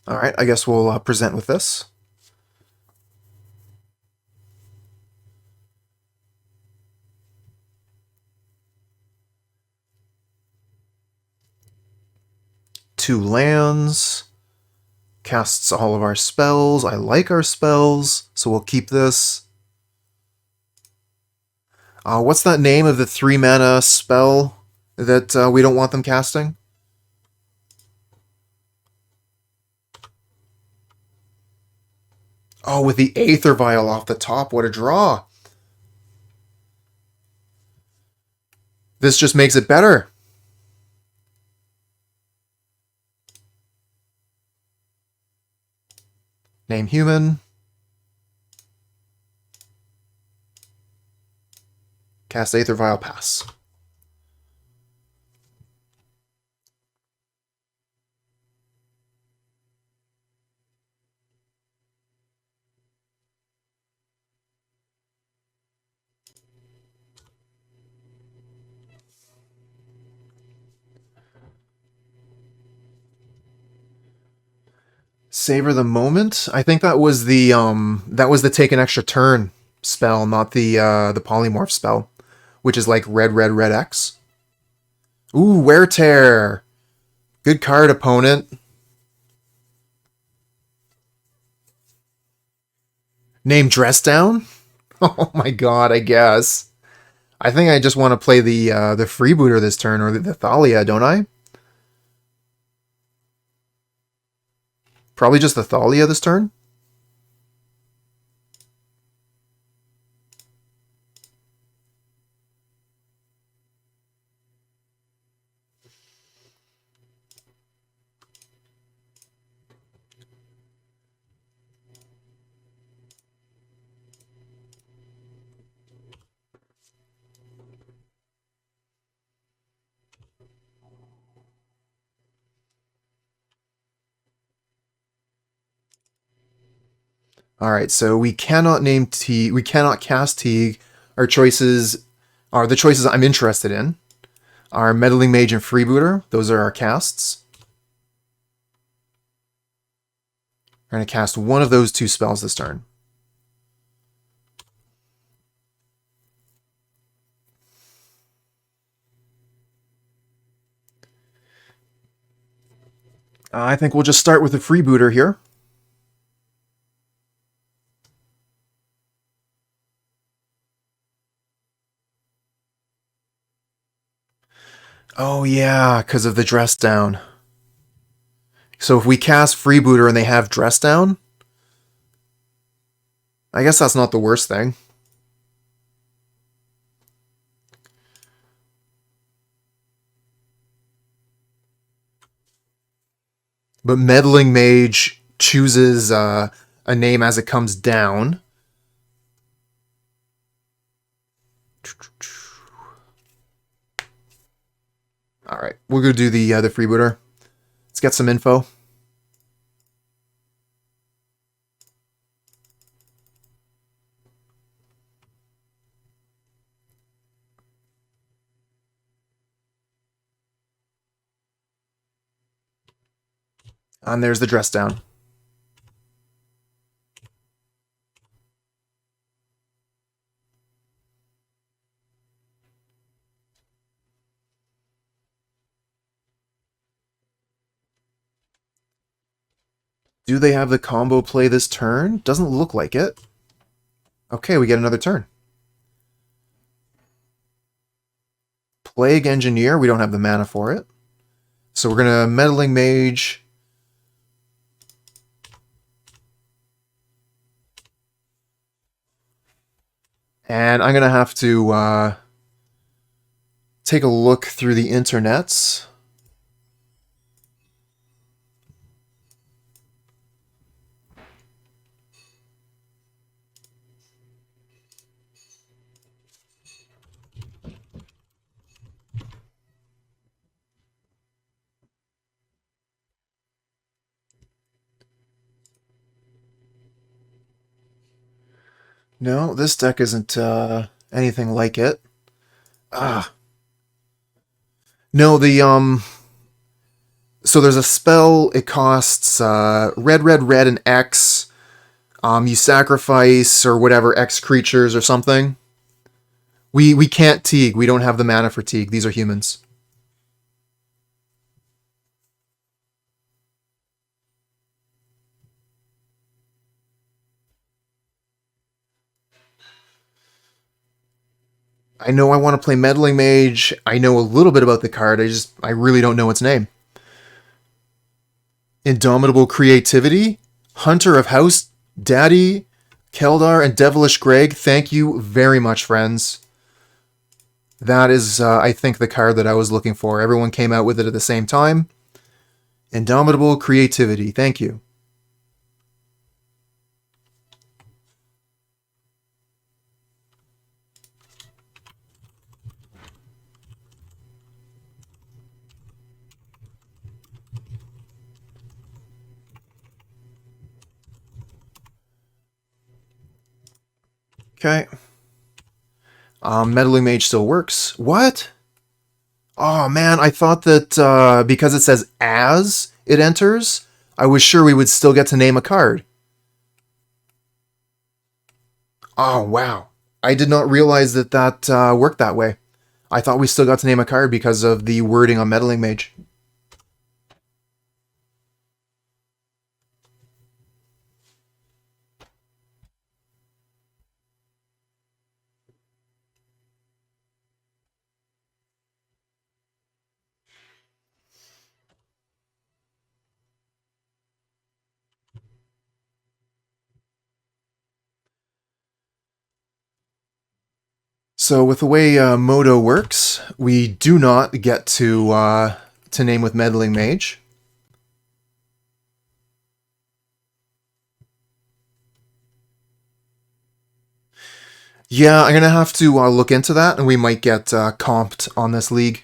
Alright, I guess we'll present with this. Two lands. Casts all of our spells. I like our spells, so we'll keep this. What's that name of the 3-mana spell that we don't want them casting? Oh, with the Aether Vial off the top. What a draw. This just makes it better. Name human. Cast Aether Vial, pass. Savor the moment. I think that was the take an extra turn spell, not the polymorph spell, which is like red, red, red X. Ooh, Wear Tear. Good card, opponent. Name Dress Down? Oh my god, I guess. I think I just want to play the Freebooter this turn, or the Thalia, don't I? Probably just the Thalia this turn. All right, so we cannot name Teeg. We cannot cast Teeg. Our choices are the choices I'm interested in. Our Meddling Mage and Freebooter. Those are our casts. We're going to cast one of those two spells this turn. I think we'll just start with the Freebooter here. Oh yeah, because of the dress down. So if we cast Freebooter and they have dress down, I guess that's not the worst thing. But Meddling Mage chooses a name as it comes down. Alright, we'll go do the Freebooter. Let's get some info. And there's the dress down. Do they have the combo play this turn? Doesn't look like it. Okay, we get another turn. Plague Engineer, we don't have the mana for it. So we're going to Meddling Mage. And I'm going to have to take a look through the internets. No, this deck isn't anything like it. Ah. No, so there's a spell, it costs red, red, red, and X. You sacrifice or whatever X creatures or something. We can't Teeg. We don't have the mana for Teeg. These are humans. I know I want to play Meddling Mage. I know a little bit about the card. I really don't know its name. Indomitable Creativity, Hunter of House, Daddy, Keldar, and Devilish Greg. Thank you very much, friends. That is, I think, the card that I was looking for. Everyone came out with it at the same time. Indomitable Creativity. Thank you. Okay. Meddling Mage still works. What? Oh man, I thought that because it says as it enters, I was sure we would still get to name a card. Oh wow. I did not realize that that worked that way. I thought we still got to name a card because of the wording on Meddling Mage. So with the way Modo works, we do not get to name with Meddling Mage. Yeah, I'm gonna have to look into that, and we might get comped on this league.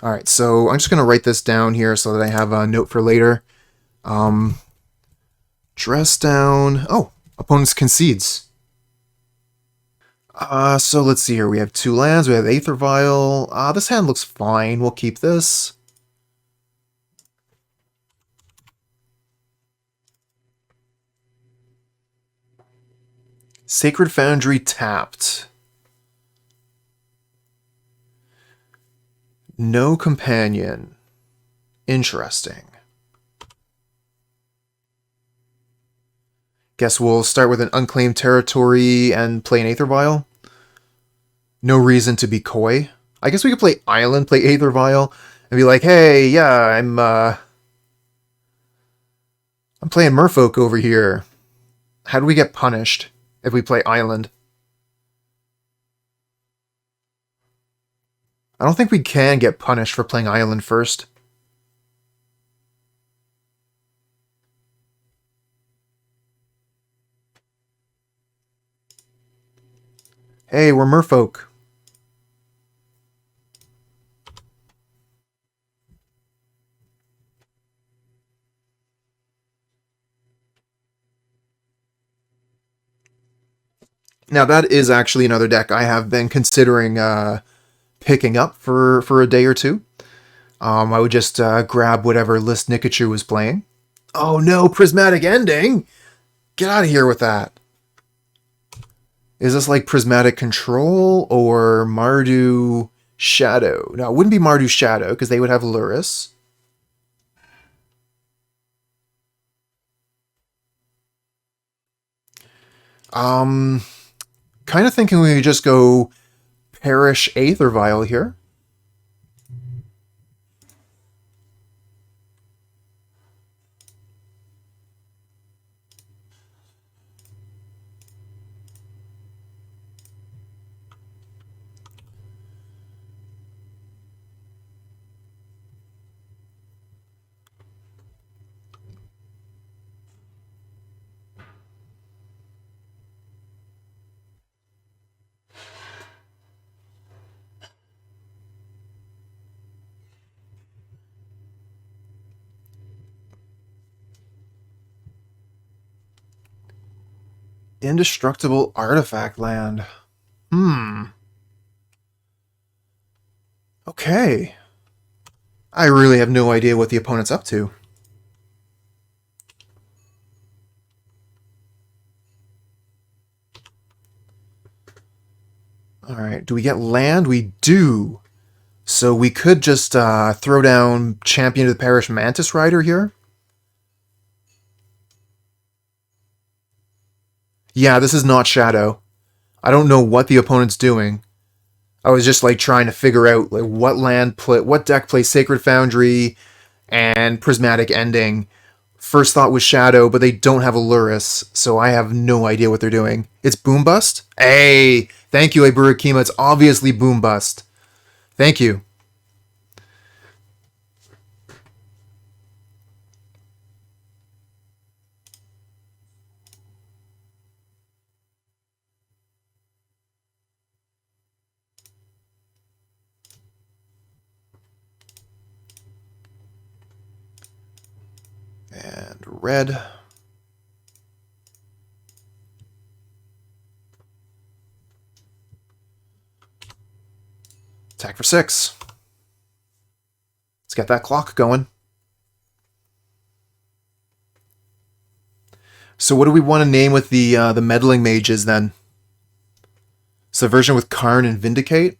Alright, so I'm just gonna write this down here so that I have a note for later. Dress down. Oh, opponents concedes. So let's see here. We have 2 lands. We have Aether Vial. This hand looks fine. We'll keep this. Sacred Foundry tapped. No companion. Interesting. Guess we'll start with an Unclaimed Territory and play an Aether Vial. No reason to be coy. I guess we could play Island, play Aether Vial, and be like, hey, yeah, I'm playing Merfolk over here. How do we get punished if we play Island? I don't think we can get punished for playing Island first. Hey, we're Merfolk. Now, that is actually another deck I have been considering picking up for a day or two. I would just grab whatever list Nikachu was playing. Oh no, Prismatic Ending! Get out of here with that. Is this like Prismatic Control or Mardu Shadow? No, it wouldn't be Mardu Shadow because they would have Luris. Kind of thinking we could just go Parish Aether Vial here. Indestructible Artifact Land. Okay. I really have no idea what the opponent's up to. Alright, do we get land? We do. So we could just throw down Champion of the Parish Mantis Rider here. Yeah, this is not Shadow. I don't know what the opponent's doing. I was just like trying to figure out like what deck plays Sacred Foundry and Prismatic Ending. First thought was Shadow, but they don't have a Luris, so I have no idea what they're doing. It's Boom Bust? Hey, thank you, Iburakima. It's obviously Boom Bust. Thank you. And red. Attack for 6. Let's get that clock going. So what do we want to name with the Meddling Mages then? Subversion with Karn and Vindicate?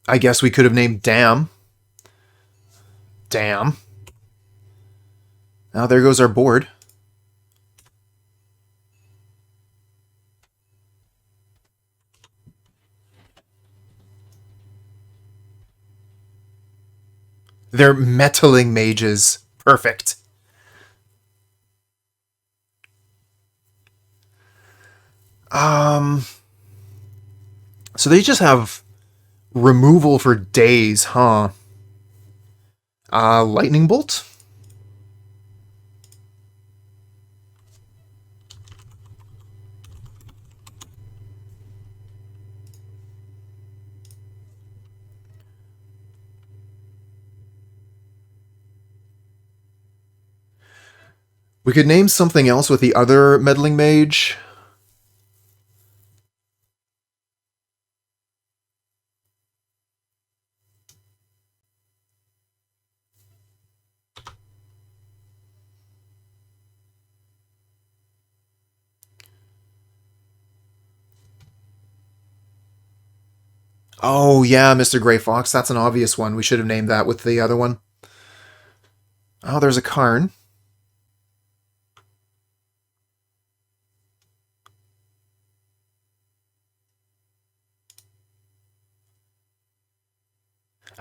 I guess we could have named Damn. Damn. Now there goes our board. They're Meddling Mages. Perfect. So they just have removal for days, huh? Lightning Bolt? We could name something else with the other Meddling Mage. Oh, yeah, Mr. Grey Fox. That's an obvious one. We should have named that with the other one. Oh, there's a Karn.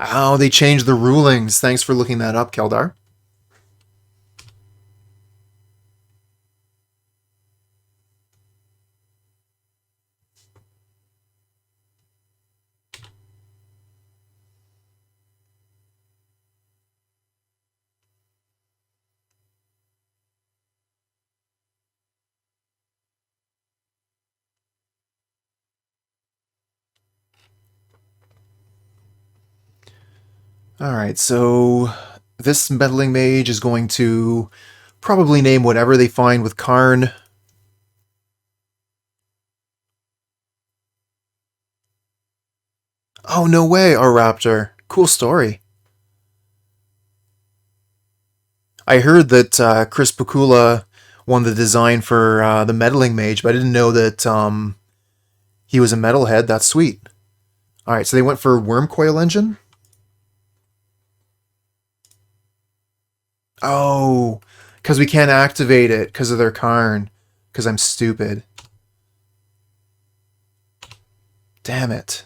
Oh, they changed the rulings. Thanks for looking that up, Keldar. Alright, so this Meddling Mage is going to probably name whatever they find with Karn. Oh, no way, our Raptor. Cool story. I heard that Chris Pakula won the design for the Meddling Mage, but I didn't know that he was a metalhead. That's sweet. Alright, so they went for Wormcoil Engine? Oh, because we can't activate it because of their Karn. Because I'm stupid. Damn it.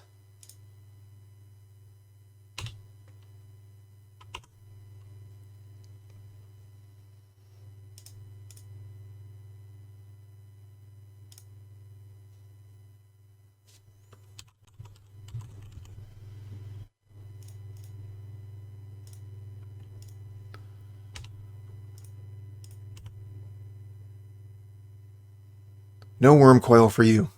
No Wormcoil for you.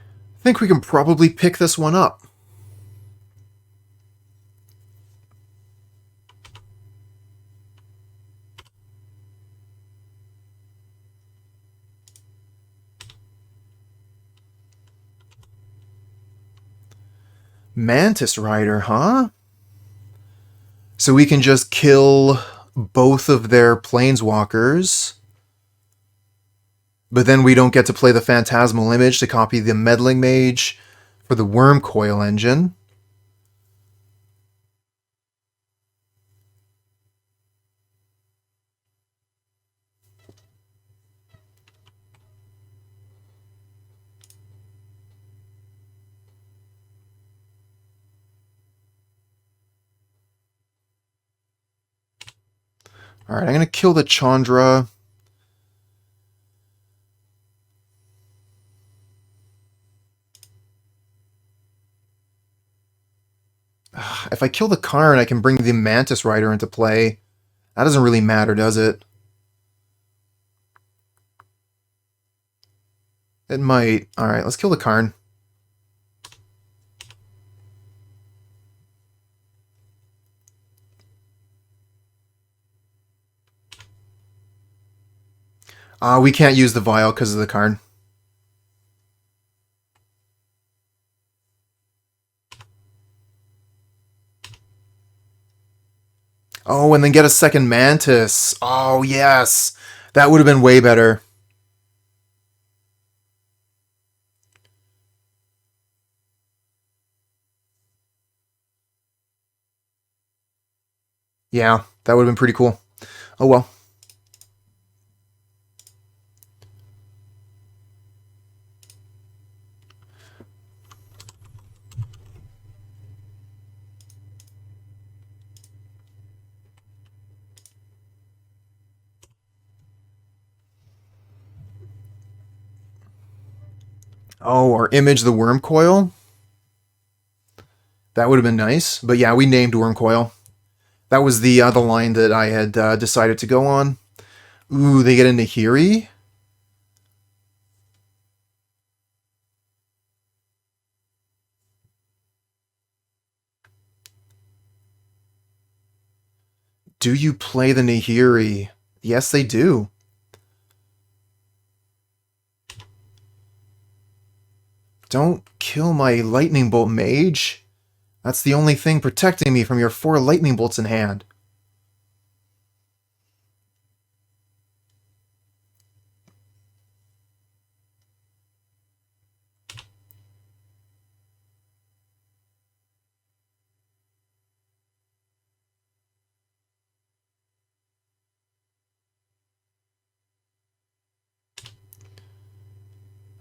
I think we can probably pick this one up. Mantis Rider, huh? So we can just kill both of their planeswalkers. But then we don't get to play the Phantasmal Image to copy the Meddling Mage for the Wormcoil Engine. Alright, I'm going to kill the Chandra. If I kill the Karn, I can bring the Mantis Rider into play. That doesn't really matter, does it? It might. Alright, let's kill the Karn. We can't use the Vial because of the Karn. Oh, and then get a second Mantis. Oh, yes. That would have been way better. Yeah, that would have been pretty cool. Oh well. Oh, or Image the Wormcoil. That would have been nice. But yeah, we named Wormcoil. That was the line that I had decided to go on. Ooh, they get a Nahiri? Do you play the Nahiri? Yes, they do. Don't kill my Lightning Bolt Mage. That's the only thing protecting me from your 4 Lightning Bolts in hand.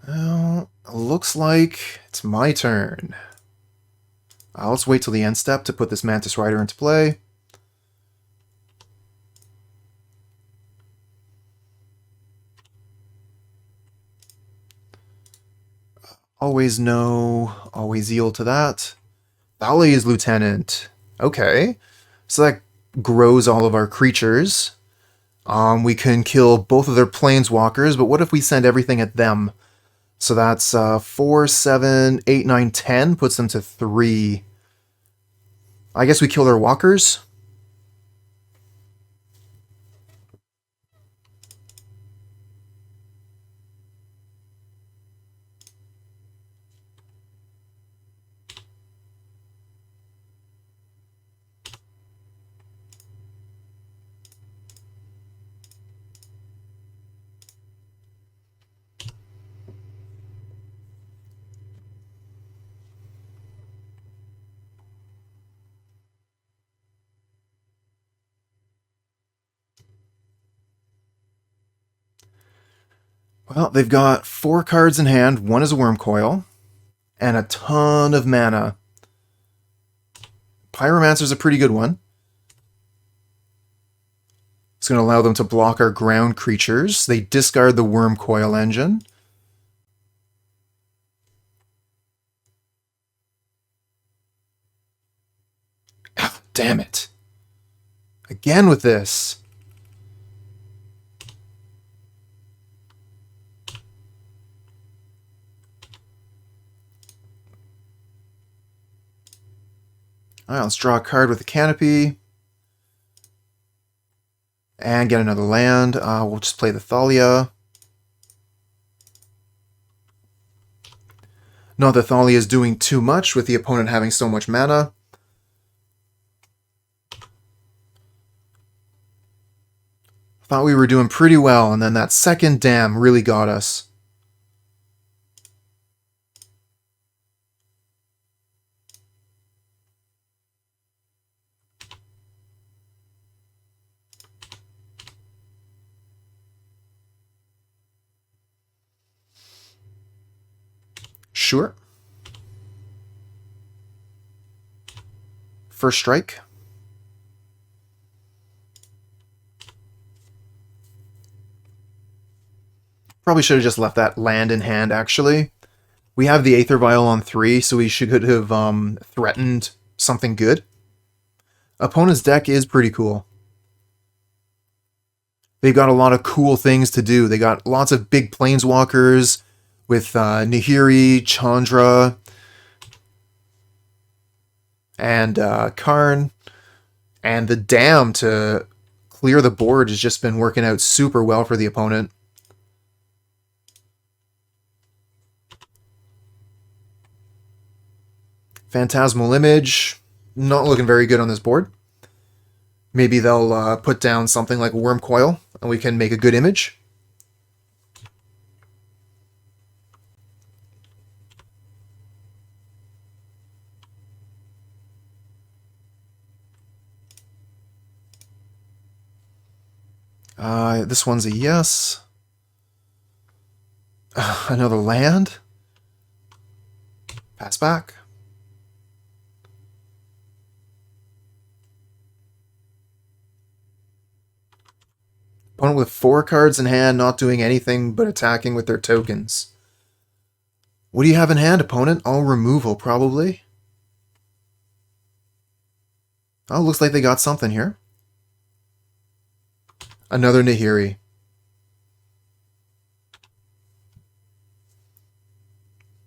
Well, looks like it's my turn. Let's wait till the end step to put this Mantis Rider into play. Always no, always yield to that. Thalia's Lieutenant. Okay. So that grows all of our creatures. We can kill both of their planeswalkers, but what if we send everything at them? So that's 4, 7, 8, 9, 10, puts them to 3. I guess we kill their walkers. Well, they've got 4 cards in hand. One is a Worm Coil, and a ton of mana. Pyromancer's a pretty good one. It's going to allow them to block our ground creatures. They discard the Worm Coil engine. Ah, damn it. Again with this. Alright, let's draw a card with a Canopy. And get another land. We'll just play the Thalia. Not that Thalia is doing too much with the opponent having so much mana. Thought we were doing pretty well, and then that second dam really got us. Sure. First strike. Probably should have just left that land in hand, actually. We have the Aether Vial on 3, so we should have threatened something good. Opponent's deck is pretty cool. They've got a lot of cool things to do. They got lots of big planeswalkers with Nahiri, Chandra, and Karn. And the dam to clear the board has just been working out super well for the opponent. Phantasmal Image, not looking very good on this board. Maybe they'll put down something like a Worm Coil, and we can make a good image. This one's a yes. Another land. Pass back. Opponent with 4 cards in hand, not doing anything but attacking with their tokens. What do you have in hand, opponent? All removal, probably. Oh, looks like they got something here. Another Nahiri.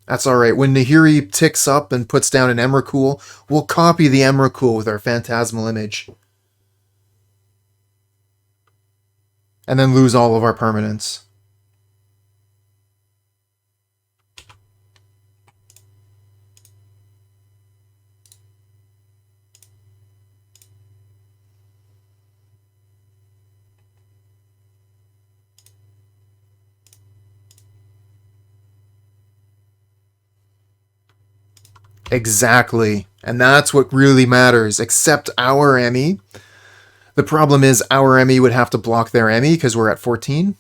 That's alright. When Nahiri ticks up and puts down an Emrakul, we'll copy the Emrakul with our Phantasmal Image. And then lose all of our permanents. Exactly. And that's what really matters. Except our Emmy. The problem is our Emmy would have to block their Emmy because we're at 14.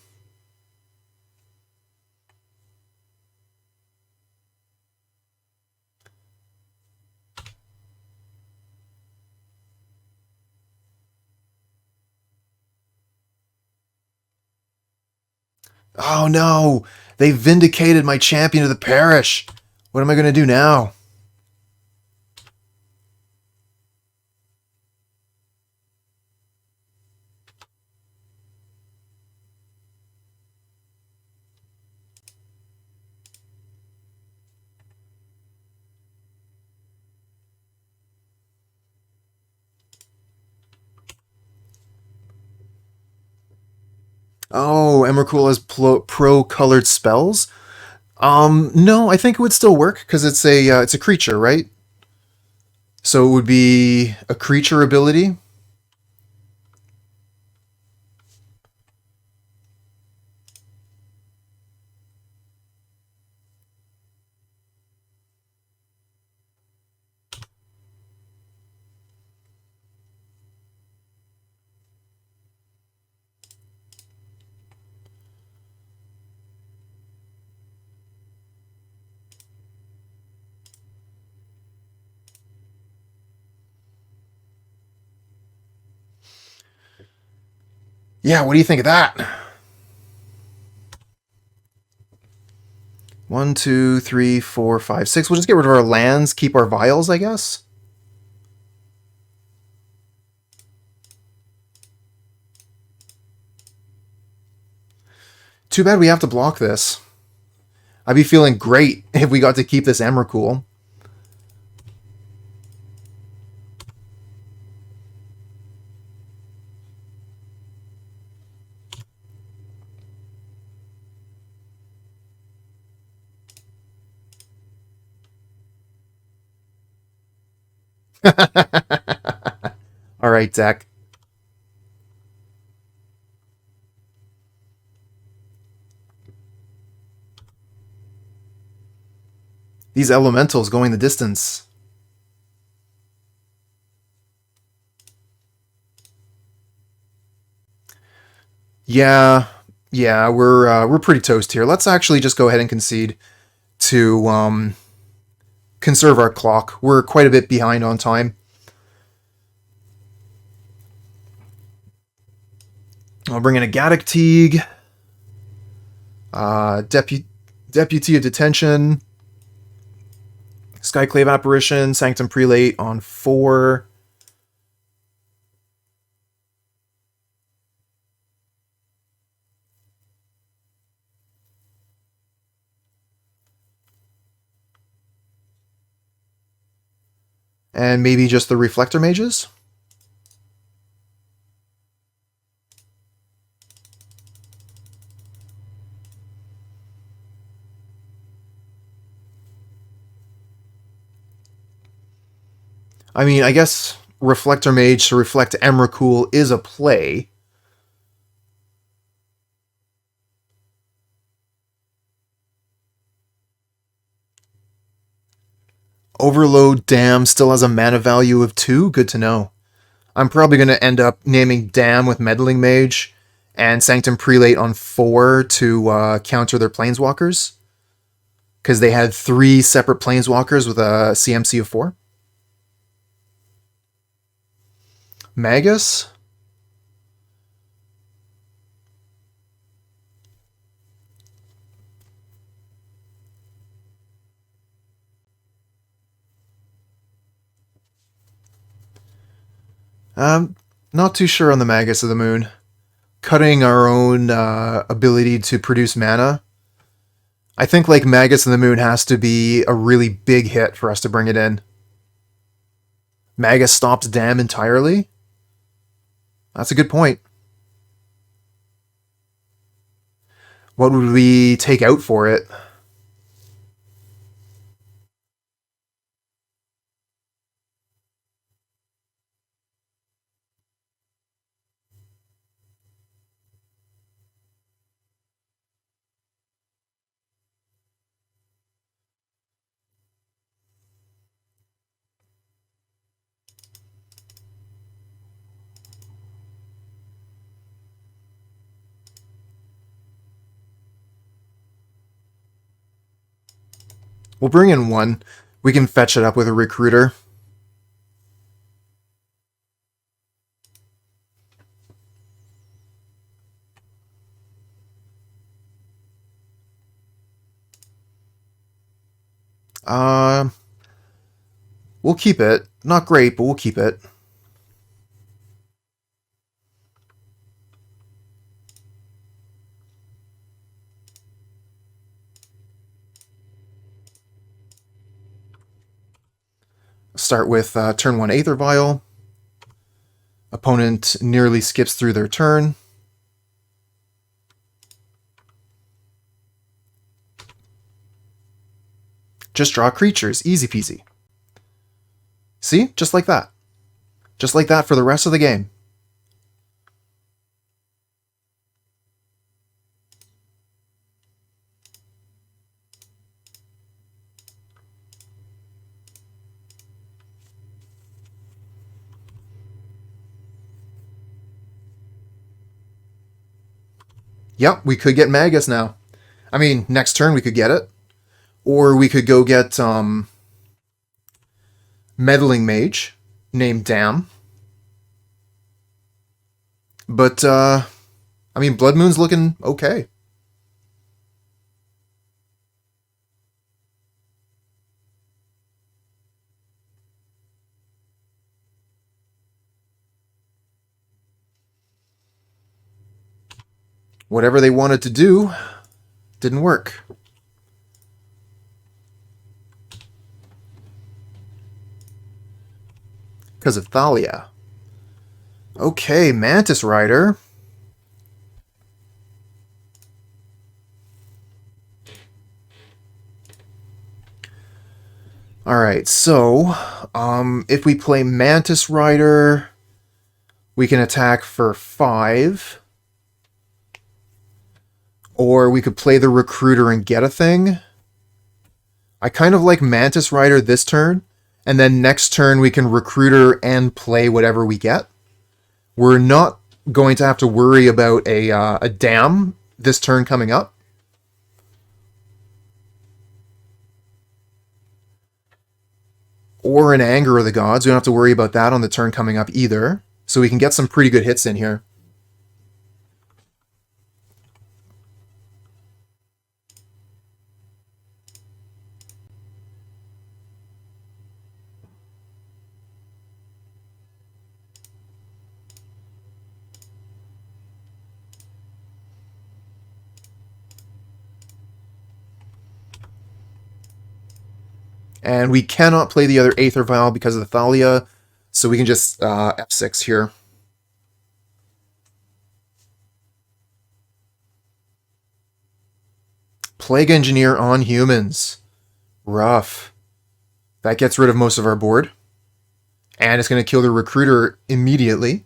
Oh no! They vindicated my champion of the Parish! What am I going to do now? Oh, Emrakul has pro-colored spells? No, I think it would still work because it's a creature, right? So it would be a creature ability. Yeah, what do you think of that? 1, 2, 3, 4, 5, 6. We'll just get rid of our lands, keep our vials, I guess. Too bad we have to block this. I'd be feeling great if we got to keep this Emrakul. Alright, deck. These elementals going the distance. Yeah, we're pretty toast here. Let's actually just go ahead and concede to conserve our clock. We're quite a bit behind on time. I'll bring in a Gaddock Teeg, Deputy of Detention, Skyclave Apparition, Sanctum Prelate on 4. And maybe just the Reflector Mages? I mean, I guess Reflector Mage to reflect Emrakul is a play. Overload Dam still has a mana value of 2? Good to know. I'm probably going to end up naming Dam with Meddling Mage and Sanctum Prelate on 4 to counter their Planeswalkers. Because they had 3 separate Planeswalkers with a CMC of 4. Magus? Not too sure on the Magus of the Moon. Cutting our own ability to produce mana. I think like Magus of the Moon has to be a really big hit for us to bring it in. Magus stops Dam entirely? That's a good point. What would we take out for it? We'll bring in 1. We can fetch it up with a Recruiter. Uh, we'll keep it. Not great, but we'll keep it. Start with turn 1 Aether Vial. Opponent nearly skips through their turn. Just draw creatures. Easy peasy. See? Just like that. Just like that for the rest of the game. Yep, we could get Magus now. I mean, next turn we could get it. Or we could go get Meddling Mage, named Damn. But, I mean, Blood Moon's looking okay. Whatever they wanted to do didn't work. Because of Thalia. Okay, Mantis Rider. Alright, so, if we play Mantis Rider, we can attack for 5. Or we could play the Recruiter and get a thing. I kind of like Mantis Rider this turn, and then next turn we can Recruiter and play whatever we get. We're not going to have to worry about a Dam this turn coming up. Or an Anger of the Gods. We don't have to worry about that on the turn coming up either. So we can get some pretty good hits in here. And we cannot play the other Aether Vial because of the Thalia, so we can just F6 here. Plague Engineer on humans. Rough. That gets rid of most of our board. And it's going to kill the Recruiter immediately.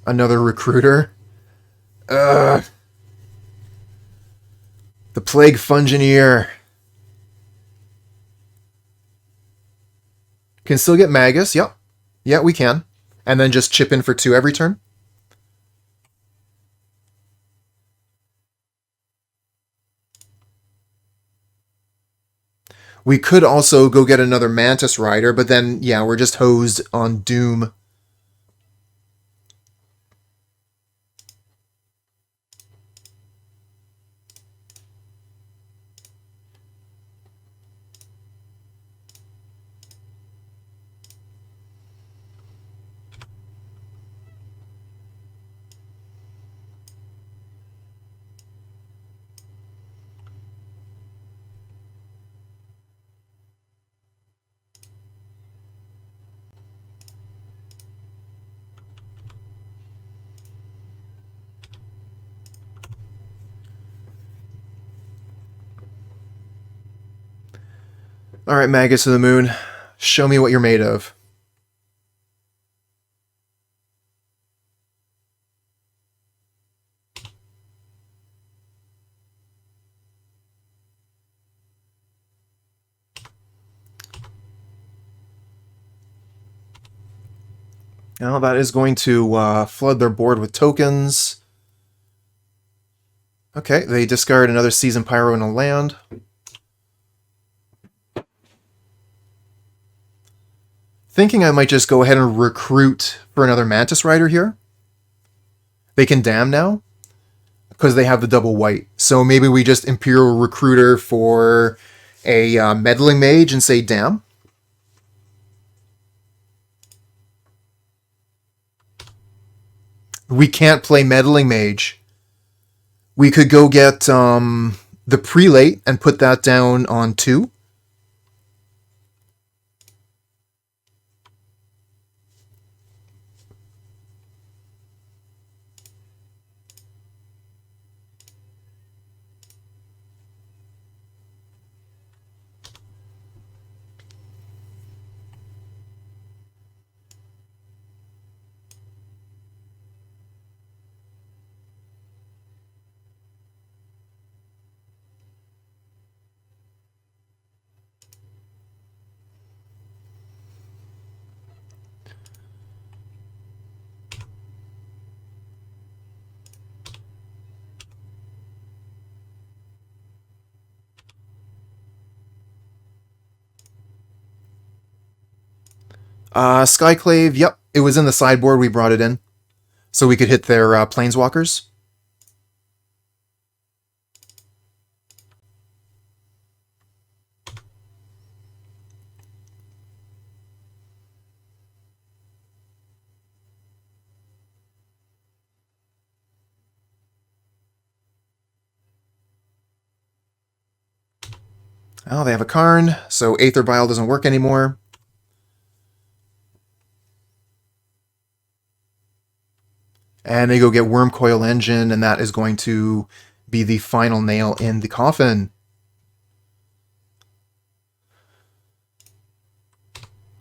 Another Recruiter. Ugh. The Plague Fungineer. Can still get Magus, yep. Yeah, we can. And then just chip in for 2 every turn. We could also go get another Mantis Rider, but then, yeah, we're just hosed on Doom. Alright, Magus of the Moon. Show me what you're made of. Now that is going to flood their board with tokens. Okay, they discard another Seasoned Pyro and a land. thinking I might just go ahead and recruit for another Mantis Rider here. They can damn now, because they have the double white. So maybe we just Imperial Recruiter for a Meddling Mage and say damn. We can't play Meddling Mage. We could go get the Prelate and put that down on 2. Skyclave, yep, it was in the sideboard, we brought it in. So we could hit their Planeswalkers. Oh, they have a Karn, so Aether Vial doesn't work anymore. And they go get Wormcoil Engine, and that is going to be the final nail in the coffin.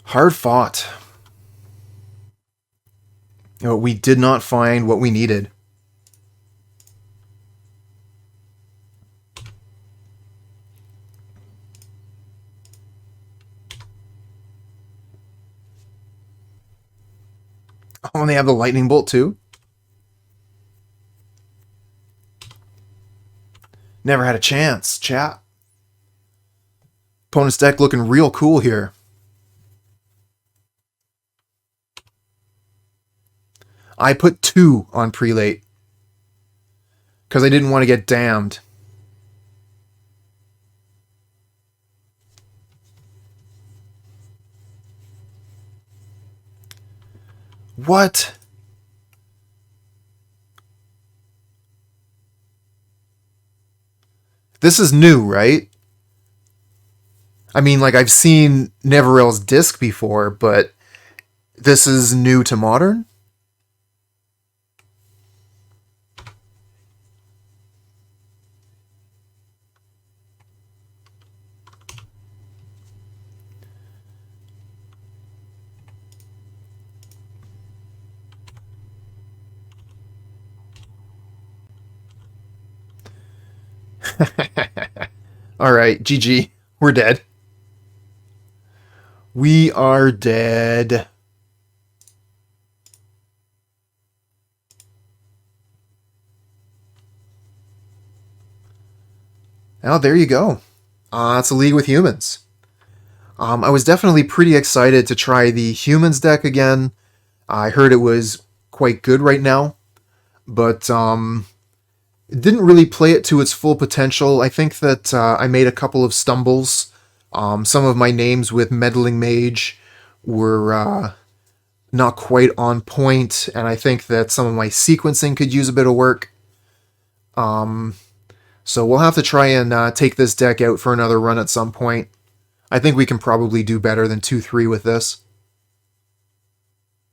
Hard fought. You know, we did not find what we needed. Oh, and they have the Lightning Bolt too? Never had a chance, chat. Opponent's deck looking real cool here. I put 2 on Prelate because I didn't want to get damned. What? This is new, right? I mean, like, I've seen Neverell's disc before, but this is new to Modern? Alright, GG. We're dead. We are dead. Oh, there you go. It's a League with Humans. I was definitely pretty excited to try the Humans deck again. I heard it was quite good right now, but didn't really play it to its full potential. I think that I made a couple of stumbles. Some of my names with Meddling Mage were not quite on point, and I think that some of my sequencing could use a bit of work. So we'll have to try and take this deck out for another run at some point. I think we can probably do better than 2-3 with this.